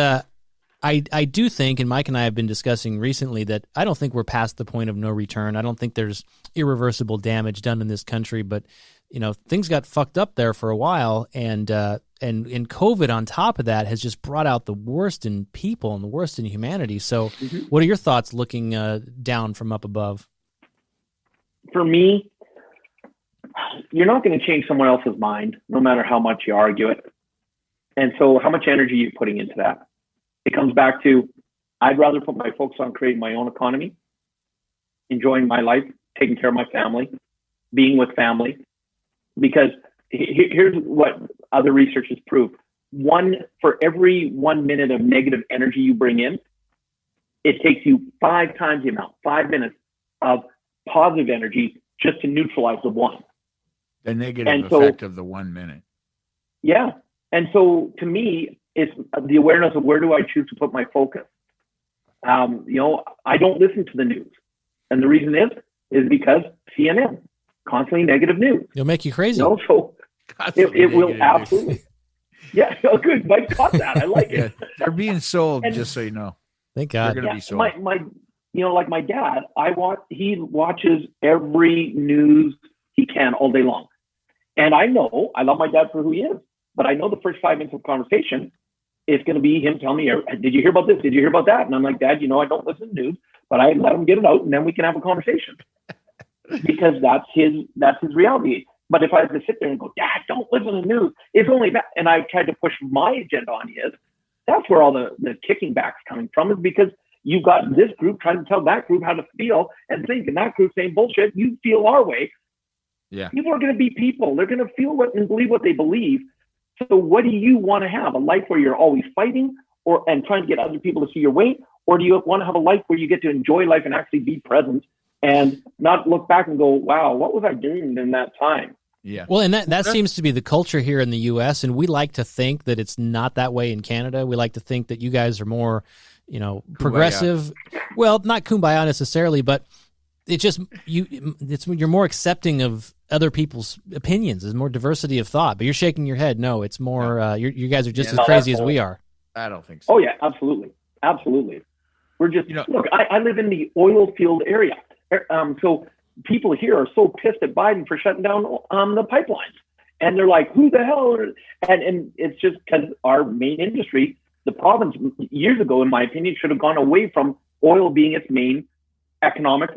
I do think, and Mike and I have been discussing recently, that I don't think we're past the point of no return. I don't think there's irreversible damage done in this country, but things got fucked up there for a while, and COVID on top of that has just brought out the worst in people and the worst in humanity. So, What are your thoughts looking down from up above? For me, you're not going to change someone else's mind, no matter how much you argue it. And so how much energy are you putting into that? It comes back to, I'd rather put my focus on creating my own economy, enjoying my life, taking care of my family, being with family. Because here's what other research has proved. For every 1 minute of negative energy you bring in, it takes you 5 times the amount, 5 minutes of positive energy just to neutralize the one. The negative effect of the 1 minute. Yeah. And so to me, it's the awareness of where do I choose to put my focus. I don't listen to the news. And the reason is because CNN, constantly negative news. It'll make you crazy. So it will absolutely. Yeah, good. Mike caught that. I like it. They're being sold, just so you know. Thank God. They're going to be sold. Like my dad, he watches every news he can all day long. And I love my dad for who he is, but I know the first 5 minutes of conversation, it's going to be him telling me, did you hear about this? Did you hear about that? And I'm like, Dad, I don't listen to news, but I let him get it out and then we can have a conversation because that's his reality. But if I was to sit there and go, Dad, don't listen to news, it's only that. And I tried to push my agenda on his, that's where all the kicking back's coming from, is because you've got this group trying to tell that group how to feel and think, and that group saying, bullshit, you feel our way. Yeah. People are going to be people. They're going to feel and believe what they believe. So what do you want to have? A life where you're always fighting and trying to get other people to see your way? Or do you want to have a life where you get to enjoy life and actually be present and not look back and go, wow, what was I doing in that time? Yeah. Well, and that seems to be the culture here in the U.S., and we like to think that it's not that way in Canada. We like to think that you guys are more, progressive. Well, not kumbaya necessarily, but it just you're more accepting of other people's opinions. There's more diversity of thought. But you're shaking your head. No, it's more. You guys are just as crazy as we are. I don't think so. Oh yeah, absolutely. We're just look. I live in the oil field area, so people here are so pissed at Biden for shutting down the pipelines, and they're like, "Who the hell?" And it's just because our main industry, the province, years ago, in my opinion, should have gone away from oil being its main economic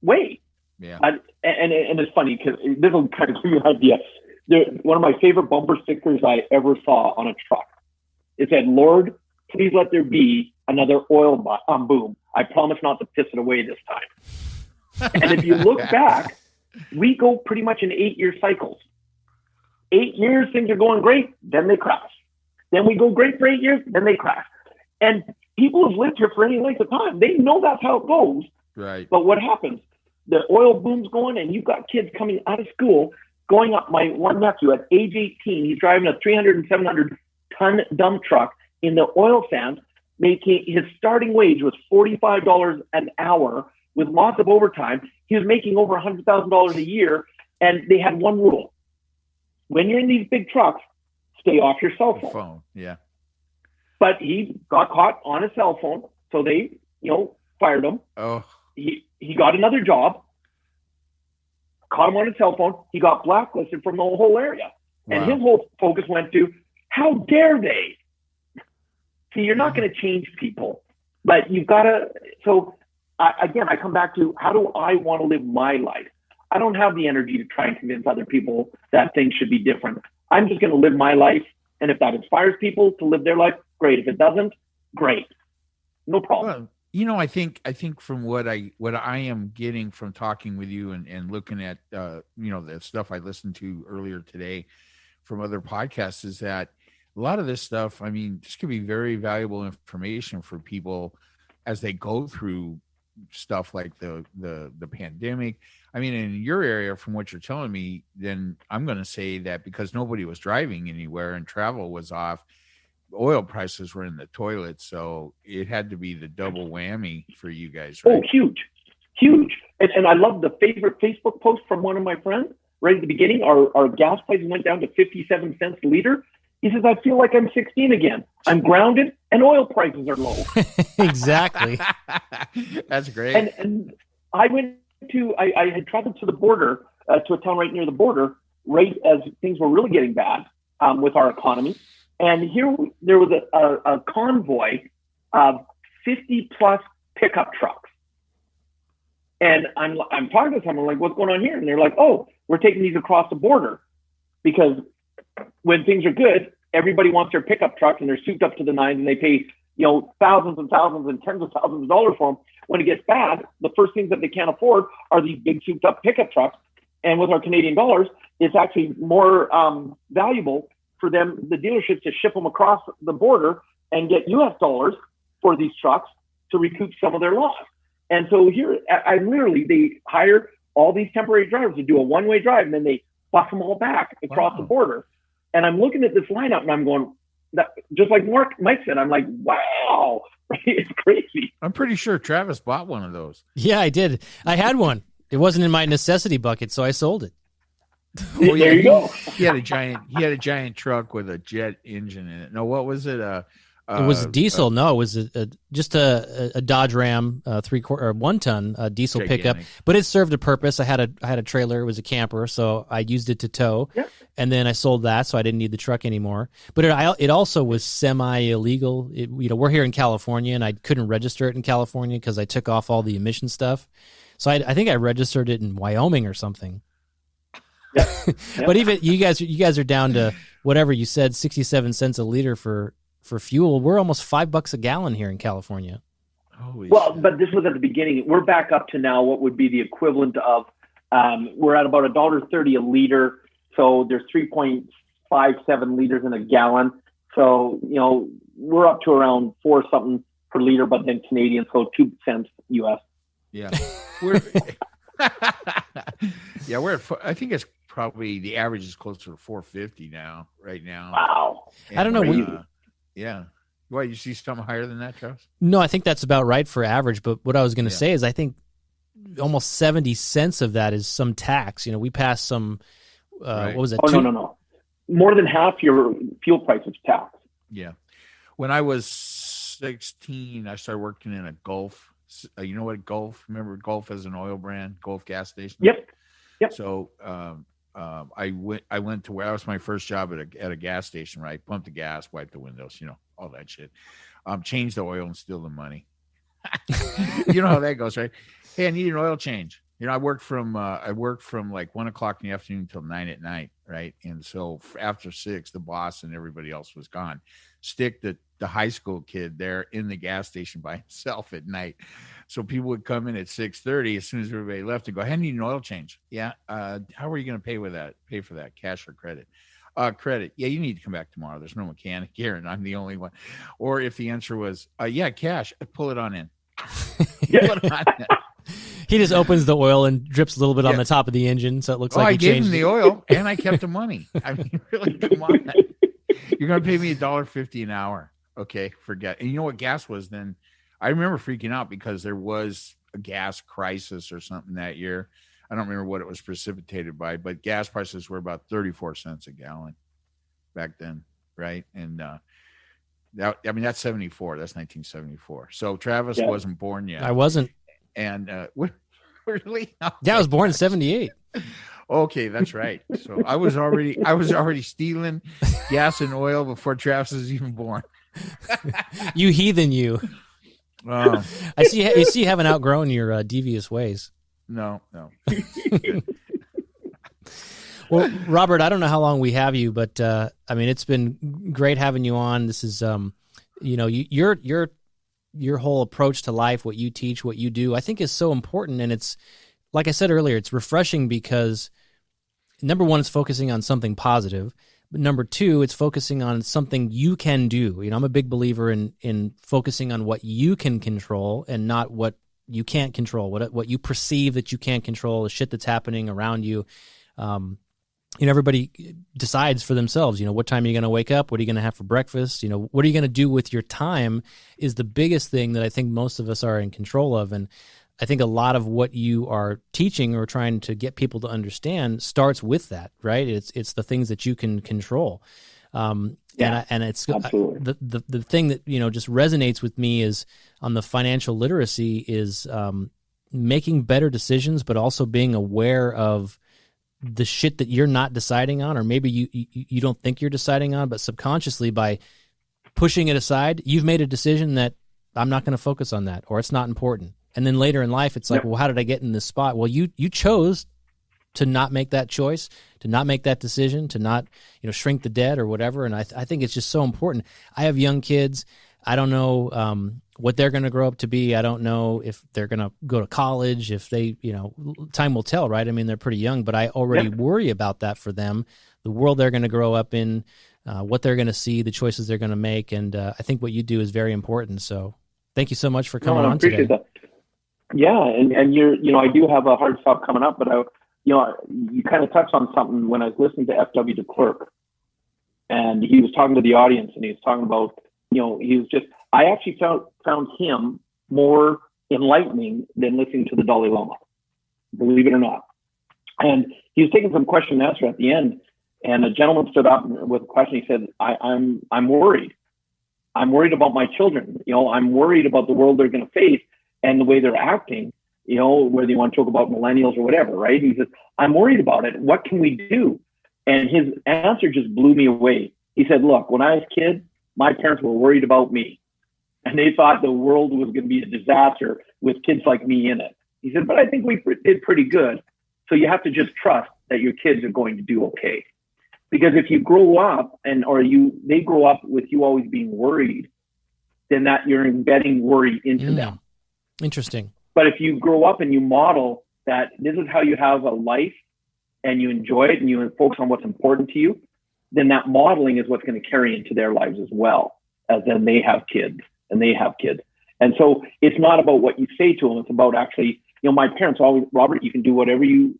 way. Yeah. And it's funny because this will kind of give you an idea. One of my favorite bumper stickers I ever saw on a truck. It said, "Lord, please let there be another oil boom. I promise not to piss it away this time." And if you look back, we go pretty much in 8-year cycles. 8 years, things are going great, then they crash. Then we go great for 8 years, then they crash. And people who've lived here for any length of time, they know that's how it goes. Right. But what happens? The oil boom's going, and you've got kids coming out of school, going up. My one nephew at age 18, he's driving a 300 and 700-ton dump truck in the oil sands, making his starting wage was $45 an hour with lots of overtime. He was making over $100,000 a year, and they had one rule. When you're in these big trucks, stay off your cell phone. Yeah. But he got caught on his cell phone, so they, fired him. Oh. He got another job, caught him on his cell phone. He got blacklisted from the whole area. Wow. And his whole focus went to, how dare they? See, you're not going to change people, but you've got to. So again, I come back to, how do I want to live my life? I don't have the energy to try and convince other people that things should be different. I'm just going to live my life. And if that inspires people to live their life, great. If it doesn't, great. No problem. Well, I think from what I am getting from talking with you and looking at, the stuff I listened to earlier today from other podcasts, is that a lot of this stuff, this could be very valuable information for people as they go through stuff like the pandemic. In your area, from what you're telling me, then I'm going to say that because nobody was driving anywhere and travel was off, oil prices were in the toilet. So it had to be the double whammy for you guys. Right? Oh, huge. And I love the favorite Facebook post from one of my friends right at the beginning. Our gas prices went down to 57 cents a liter. He says, I feel like I'm 16 again. I'm grounded and oil prices are low. Exactly. That's great. And I had traveled to the border, to a town right near the border, right as things were really getting bad with our economy. And here there was a convoy of 50 plus pickup trucks. And I'm talking to someone like, what's going on here? And they're like, oh, we're taking these across the border because when things are good, everybody wants their pickup truck and they're souped up to the nines and they pay, thousands and thousands and tens of thousands of dollars for them. When it gets bad, the first things that they can't afford are these big souped up pickup trucks. And with our Canadian dollars, it's actually more valuable for them, the dealerships, to ship them across the border and get US dollars for these trucks to recoup some of their loss. And so here, they hire all these temporary drivers to do a one-way drive, and then they bus them all back across the border. And I'm looking at this lineup, and I'm going, just like Mike said, I'm like, wow, it's crazy. I'm pretty sure Travis bought one of those. Yeah, I did. I had one. It wasn't in my necessity bucket, so I sold it. Oh, yeah. There you go. He had a giant truck with a jet engine in it. No, what was it? It was a diesel. No, it was just a Dodge Ram 1 ton diesel gigantic pickup, but it served a purpose. I had a trailer. It was a camper, so I used it to tow. Yeah. And then I sold that, so I didn't need the truck anymore. But it also was semi-illegal. We're here in California, and I couldn't register it in California because I took off all the emission stuff. So I think I registered it in Wyoming or something. Yeah. But even you guys are down to whatever you said, 67 cents a liter for fuel. We're almost $5 a gallon here in California. But this was at the beginning. We're back up to now what would be the equivalent of, we're at about $1.30 a liter. So there's 3.57 liters in a gallon. So, we're up to around 4 something per liter, but then Canadian, so 2 cents US. Yeah. We're at, I think it's probably the average is closer to 450 right now. Wow. And I don't know. Yeah. What, you see something higher than that, Travis? No, I think that's about right for average. But what I was going to say is I think almost 70 cents of that is some tax. We passed some, right. What was it? No. More than half your fuel price is tax. Yeah. When I was 16, I started working in a Gulf. You know what Gulf? Remember Gulf as an oil brand, Gulf gas station? Yep. So I went to where that was my first job at a gas station, right? Pump the gas, wipe the windows, all that shit. Change the oil and steal the money. You know how that goes, right? Hey, I need an oil change. I worked from like 1 o'clock in the afternoon until 9 at night, right? And so after 6, the boss and everybody else was gone. Stick the high school kid there in the gas station by himself at night. So people would come in at 6:30 as soon as everybody left and go, "I need an oil change." Yeah. How are you going to pay for that? Cash or credit? Credit. Yeah, you need to come back tomorrow. There's no mechanic here, and I'm the only one. Or if the answer was, yeah, cash, pull it on in. Pull it on in. He just opens the oil and drips a little bit on the top of the engine, so it looks like I he gave changed him the oil, and I kept the money. I mean, really, come on. You're going to pay me $1.50 an hour. Okay, forget. And you know what gas was then? I remember freaking out because there was a gas crisis or something that year. I don't remember what it was precipitated by, but gas prices were about 34 cents a gallon back then, right? And that's 74. That's 1974. So Travis wasn't born yet. I wasn't. And really? Yeah, I was born in 78. Okay, that's right. So I was already stealing gas and oil before Travis was even born. You heathen, you. I see. You see, you haven't outgrown your devious ways. No. Well, Robert, I don't know how long we have you, but it's been great having you on. This is, your whole approach to life, what you teach, what you do, I think is so important. And it's, like I said earlier, it's refreshing because number one, it's focusing on something positive. But number two, it's focusing on something you can do. I'm a big believer in focusing on what you can control and not what you can't control, what you perceive that you can't control, the shit that's happening around you. Everybody decides for themselves, what time are you going to wake up? What are you going to have for breakfast? What are you going to do with your time is the biggest thing that I think most of us are in control of. And I think a lot of what you are teaching or trying to get people to understand starts with that, right? It's the things that you can control. And it's the thing that, just resonates with me is on the financial literacy is making better decisions, but also being aware of the shit that you're not deciding on, or maybe you don't think you're deciding on, but subconsciously by pushing it aside, you've made a decision that I'm not going to focus on that, or it's not important. And then later in life, it's like, well, how did I get in this spot? Well, you chose to not make that choice, to not make that decision, to not, shrink the debt or whatever. And I think it's just so important. I have young kids. I don't know what they're going to grow up to be. I don't know if they're going to go to college, if they, time will tell, right? I mean, they're pretty young, but I already worry about that for them, the world they're going to grow up in, what they're going to see, the choices they're going to make. And I think what you do is very important. So thank you so much for coming on today. That. Yeah. And I do have a hard stop coming up, but you kind of touched on something when I was listening to F.W. de Klerk, and he was talking to the audience, and he was talking about, I actually found him more enlightening than listening to the Dalai Lama, believe it or not. And he was taking some question and answer at the end, and a gentleman stood up with a question. He said, I'm worried. I'm worried about my children. I'm worried about the world they're going to face and the way they're acting, whether you want to talk about millennials or whatever, right? He says, I'm worried about it. What can we do? And his answer just blew me away. He said, look, when I was a kid, my parents were worried about me, and they thought the world was going to be a disaster with kids like me in it. He said, but I think we did pretty good. So you have to just trust that your kids are going to do okay. Because if you grow up they grow up with you always being worried, then that you're embedding worry into them. Interesting. But if you grow up and you model that this is how you have a life and you enjoy it and you focus on what's important to you, then that modeling is what's going to carry into their lives as well, as then they have kids and they have kids. And so it's not about what you say to them. It's about actually, my parents always, Robert, you can do whatever you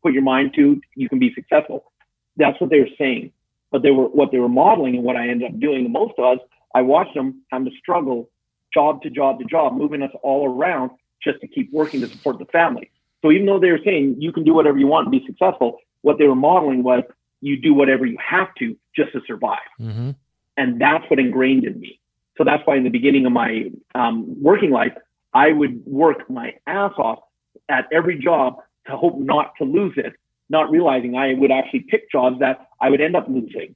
put your mind to, you can be successful. That's what they were saying. But what they were modeling, and what I ended up doing the most was I watched them having to struggle job to job to job, moving us all around just to keep working to support the family. So even though they were saying you can do whatever you want and be successful, what they were modeling was you do whatever you have to just to survive. Mm-hmm. And that's what ingrained in me. So that's why in the beginning of my working life, I would work my ass off at every job to hope not to lose it, not realizing I would actually pick jobs that I would end up losing.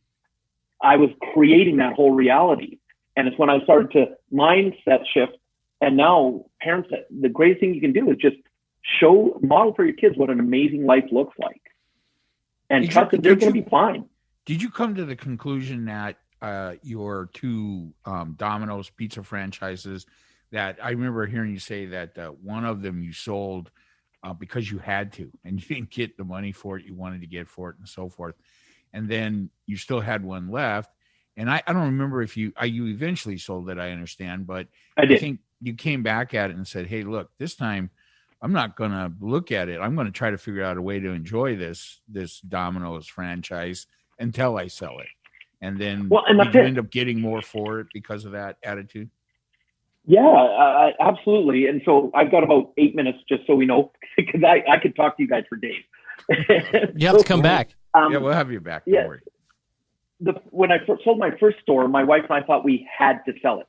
I was creating that whole reality. And it's when I started to mindset shift. And now parents, the greatest thing you can do is just model for your kids what an amazing life looks like. And trust that they're going to be fine. Did you come to the conclusion that your two Domino's pizza franchises, that I remember hearing you say that one of them you sold because you had to, and you didn't get the money for it you wanted to get for it and so forth. And then you still had one left. And I don't remember if you eventually sold it, I understand, but I think you came back at it and said, hey, look, this time I'm not going to look at it. I'm going to try to figure out a way to enjoy this Domino's franchise until I sell it. And then did you end up getting more for it because of that attitude? Yeah, absolutely. And so I've got about 8 minutes just so we know, because I could talk to you guys for days. You have to come back. Yeah, we'll have you back. Don't worry. When I sold my first store, my wife and I thought we had to sell it.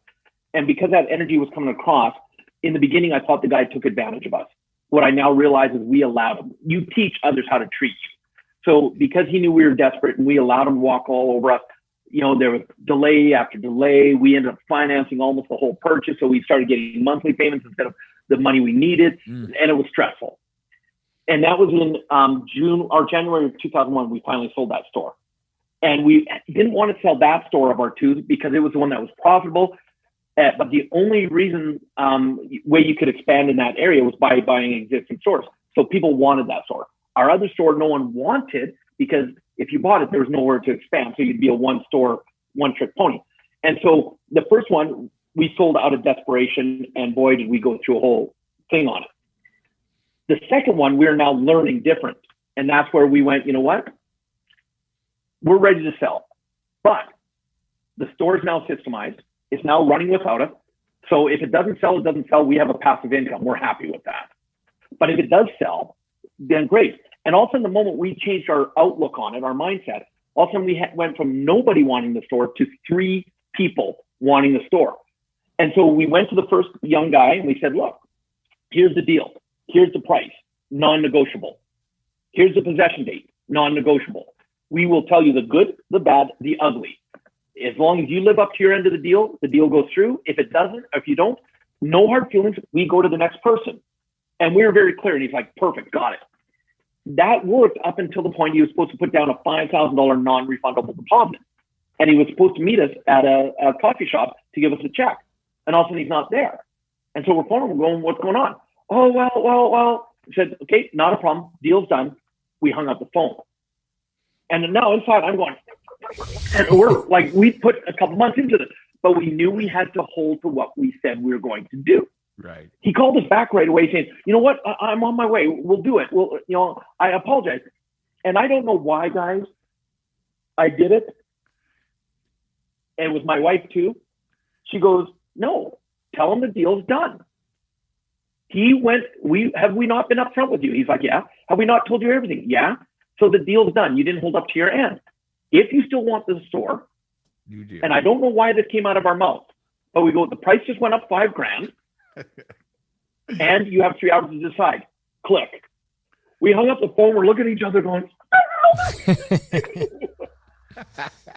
And because that energy was coming across, in the beginning, I thought the guy took advantage of us. What I now realize is we allowed him. You teach others how to treat you. So because he knew we were desperate and we allowed him to walk all over us, there was delay after delay. We ended up financing almost the whole purchase. So we started getting monthly payments instead of the money we needed. And it was stressful. And that was in January of 2001, we finally sold that store. And we didn't want to sell that store of our two because it was the one that was profitable. But the only way you could expand in that area was by buying existing stores. So people wanted that store. Our other store, no one wanted, because if you bought it, there was nowhere to expand. So you'd be a one-store, one-trick pony. And so the first one, we sold out of desperation, and boy, did we go through a whole thing on it. The second one, we're now learning different. And that's where we went, you know what? We're ready to sell. But the store is now systemized. It's now running without us. So if it doesn't sell, it doesn't sell. We have a passive income. We're happy with that. But if it does sell, then great. And also in the moment we changed our outlook on it, our mindset, all of a sudden we went from nobody wanting the store to 3 people wanting the store. And so we went to the first young guy and we said, look, here's the deal. Here's the price, non-negotiable. Here's the possession date, non-negotiable. We will tell you the good, the bad, the ugly. As long as you live up to your end of the deal goes through. If it doesn't, if you don't, no hard feelings. We go to the next person. And we were very clear. And he's like, perfect, got it. that worked up until the point he was supposed to put down a $5,000 non-refundable deposit. And he was supposed to meet us at a coffee shop to give us a check. And all of a sudden he's not there. And so we're phoning him going, what's going on? Oh, well. He said, okay, not a problem. Deal's done. We hung up the phone. And now inside I'm going, and we're like, we put a couple months into this, but we knew we had to hold to what we said we were going to do. Right. He called us back right away saying, you know what? I'm on my way. We'll do it. I apologize. And I don't know why, guys, I did it. And with my wife too. She goes, no, tell him the deal's done. He went, have we not been upfront with you? He's like, yeah. Have we not told you everything? Yeah. So the deal's done. You didn't hold up to your end. If you still want the store, you do. And I don't know why this came out of our mouth, but we go, the price just went up $5,000 and you have 3 hours to decide. Click. We hung up the phone. We're looking at each other going,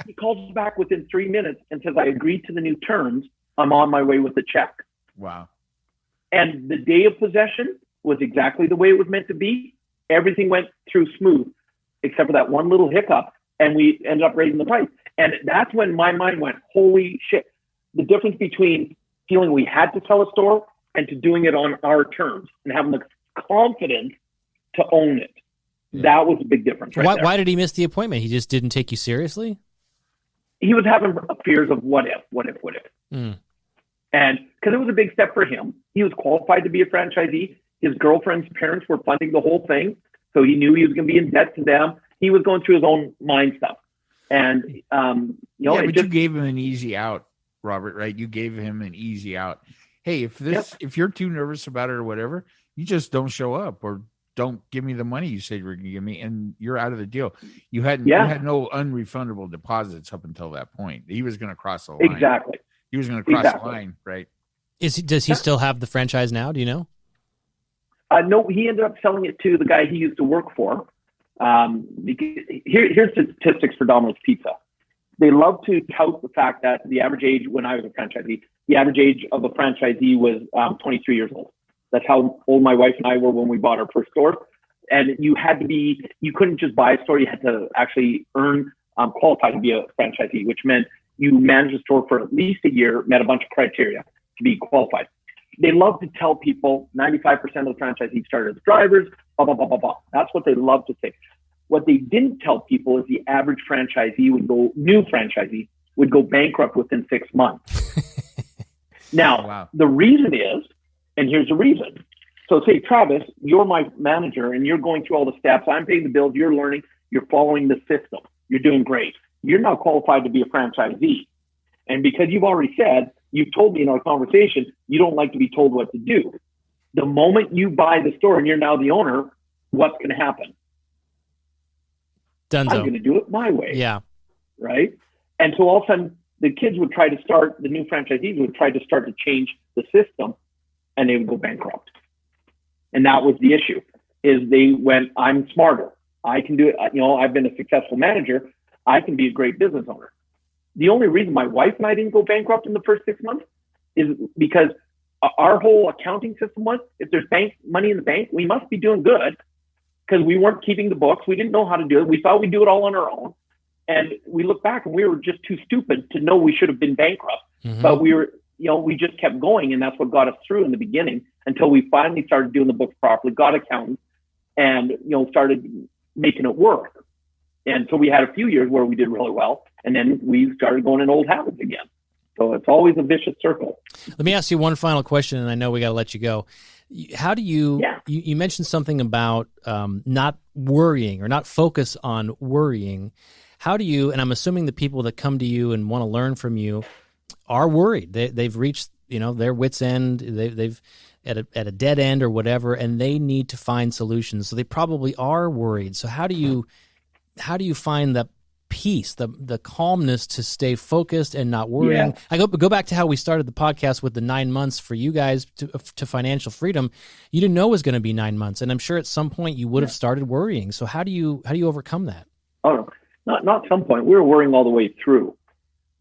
he calls us back within 3 minutes and says, I agreed to the new terms. I'm on my way with the check. Wow. And the day of possession was exactly the way it was meant to be. Everything went through smooth, except for that one little hiccup. And we ended up raising the price. And that's when my mind went, holy shit. The difference between feeling we had to sell a store and to doing it on our terms and having the confidence to own it. Yeah. That was a big difference. Why did he miss the appointment? He just didn't take you seriously? He was having fears of what if. Mm. And because it was a big step for him. He was qualified to be a franchisee. His girlfriend's parents were funding the whole thing. So he knew he was going to be in debt to them. He was going through his own mind stuff. And, but you gave him an easy out, Robert, right? You gave him an easy out. Hey, if you're too nervous about it or whatever, you just don't show up or don't give me the money you said you were going to give me, and you're out of the deal. You had no unrefundable deposits up until that point. He was going to cross the line. Exactly. He was going to cross the line, right? Does he still have the franchise now? Do you know? No, he ended up selling it to the guy he used to work for. Here's statistics for Domino's Pizza. They love to tout the fact that the average age, when I was a franchisee, the average age of a franchisee was 23 years old. That's how old my wife and I were when we bought our first store. And you couldn't just buy a store. You had to actually qualify to be a franchisee, which meant you managed a store for at least a year, met a bunch of criteria to be qualified. They love to tell people 95% of the franchisees started as drivers, blah, blah, blah, blah, blah. That's what they love to say. What they didn't tell people is the average new franchisee would go bankrupt within 6 months. Now, wow. The reason is, and here's the reason. So say, Travis, you're my manager and you're going through all the steps. I'm paying the bills. You're learning. You're following the system. You're doing great. You're now qualified to be a franchisee. And because you've already said, you've told me in our conversation, you don't like to be told what to do. The moment you buy the store and you're now the owner, what's going to happen? Dunzo. I'm going to do it my way. Yeah. Right? And so all of a sudden, the new franchisees would try to start to change the system and they would go bankrupt. And that was the issue, is they went, I'm smarter. I can do it. I've been a successful manager. I can be a great business owner. The only reason my wife and I didn't go bankrupt in the first 6 months is because our whole accounting system was, if there's money in the bank, we must be doing good, because we weren't keeping the books. We didn't know how to do it. We thought we'd do it all on our own. And we look back and we were just too stupid to know we should have been bankrupt. Mm-hmm. But we just kept going. And that's what got us through in the beginning until we finally started doing the books properly, got accountants, and, started making it work. And so we had a few years where we did really well. And then we started going in old habits again. So it's always a vicious circle. Let me ask you one final question, and I know we got to let you go. How do you mentioned something about not worrying or not focus on worrying. How do you, and I'm assuming the people that come to you and want to learn from you are worried. They've reached, their wit's end. They've at a dead end or whatever, and they need to find solutions. So they probably are worried. So how do you find the peace, the calmness to stay focused and not worrying? Yeah. I go back to how we started the podcast with the 9 months for you guys to financial freedom. You didn't know it was going to be 9 months, and I'm sure at some point you would have started worrying. So how do you overcome that? Oh, not some point. We were worrying all the way through,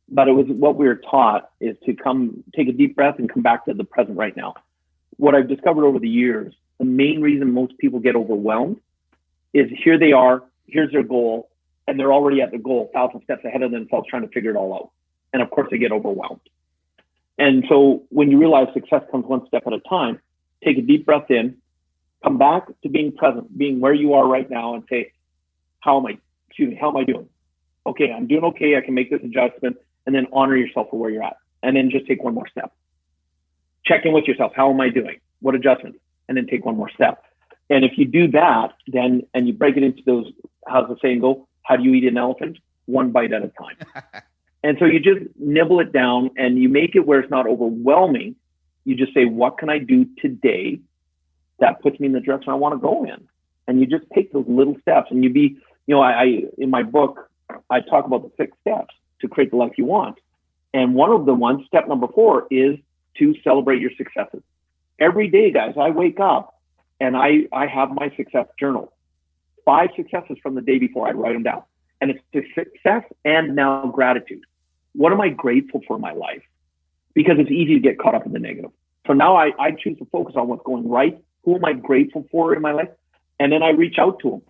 but it was what we were taught is to take a deep breath and come back to the present right now. What I've discovered over the years, the main reason most people get overwhelmed is here they are, here's their goal, and they're already at the goal, 1,000 steps ahead of themselves trying to figure it all out. And of course they get overwhelmed. And so when you realize success comes one step at a time, take a deep breath in, come back to being present, being where you are right now, and say, how am I doing? Okay, I'm doing okay. I can make this adjustment, and then honor yourself for where you're at. And then just take one more step. Check in with yourself. How am I doing? What adjustments? And then take one more step. And if you do that, then, and you break it into those, how's the saying go? How do you eat an elephant? One bite at a time. And so you just nibble it down and you make it where it's not overwhelming. You just say, what can I do today that puts me in the direction I want to go in? And you just take those little steps, and you be, I in my book, I talk about the 6 steps to create the life you want. And one of the ones, step number 4, is to celebrate your successes. Every day, guys, I wake up and I have my success journal. 5 successes from the day before, I write them down. And it's the success and now gratitude. What am I grateful for in my life? Because it's easy to get caught up in the negative. So now I choose to focus on what's going right. Who am I grateful for in my life? And then I reach out to them.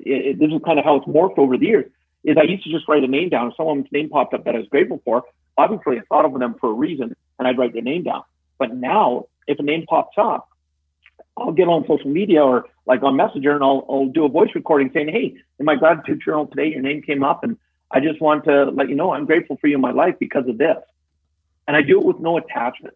This is kind of how it's morphed over the years. Is I used to just write a name down. If someone's name popped up that I was grateful for, obviously I thought of them for a reason, and I'd write their name down. But now, if a name pops up, I'll get on social media or like on Messenger, and I'll do a voice recording saying, hey, in my gratitude journal today, your name came up, and I just want to let you know I'm grateful for you in my life because of this. And I do it with no attachment.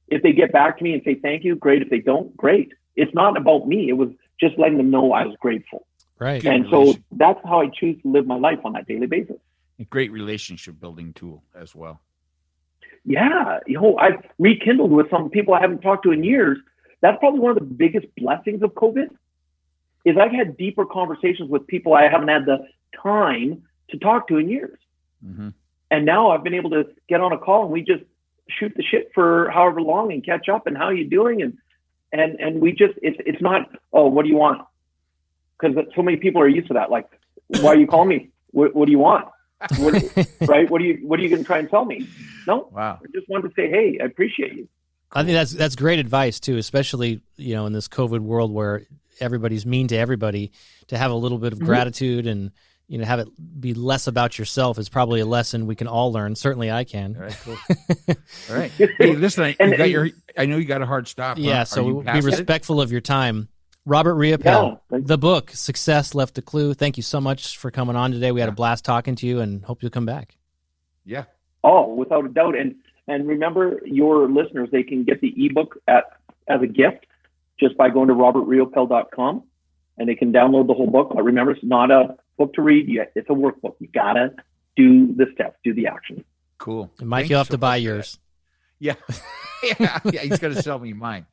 If they get back to me and say thank you, great. If they don't, great. It's not about me. It was just letting them know I was grateful. Right. And so that's how I choose to live my life on that daily basis. A great relationship building tool as well. Yeah. I've rekindled with some people I haven't talked to in years. That's probably one of the biggest blessings of COVID is I've had deeper conversations with people I haven't had the time to talk to in years. Mm-hmm. And now I've been able to get on a call and we just shoot the shit for however long and catch up and how you doing? And we just, it's not, oh, what do you want? Because so many people are used to that. Like, why are you calling me? What do you want? Right? What are you going to try and tell me? No. Wow. I just wanted to say, hey, I appreciate you. I think that's great advice too, especially, in this COVID world where everybody's mean to everybody. To have a little bit of gratitude and, have it be less about yourself is probably a lesson we can all learn. Certainly I can. All right, cool. All right. Hey, listen, I know you got a hard stop. Yeah, huh? so be respectful of your time. Robert Riopel, the book, Success Left a Clue. Thank you so much for coming on today. We had a blast talking to you and hope you'll come back. Yeah. Oh, without a doubt. And remember, your listeners, they can get the ebook as a gift just by going to robertriopel.com, and they can download the whole book. But remember, it's not a book to read. It's a workbook. You got to do the steps, do the action. Cool. And Mike, you'll have to buy yours. Yeah. Yeah, he's going to sell me mine.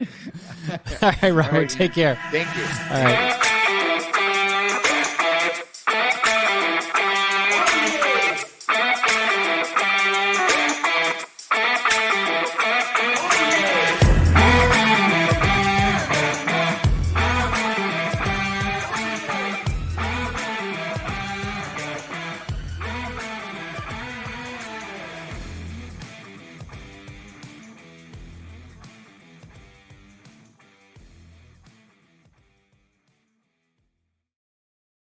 All right, Robert, take care. Thank you. All right.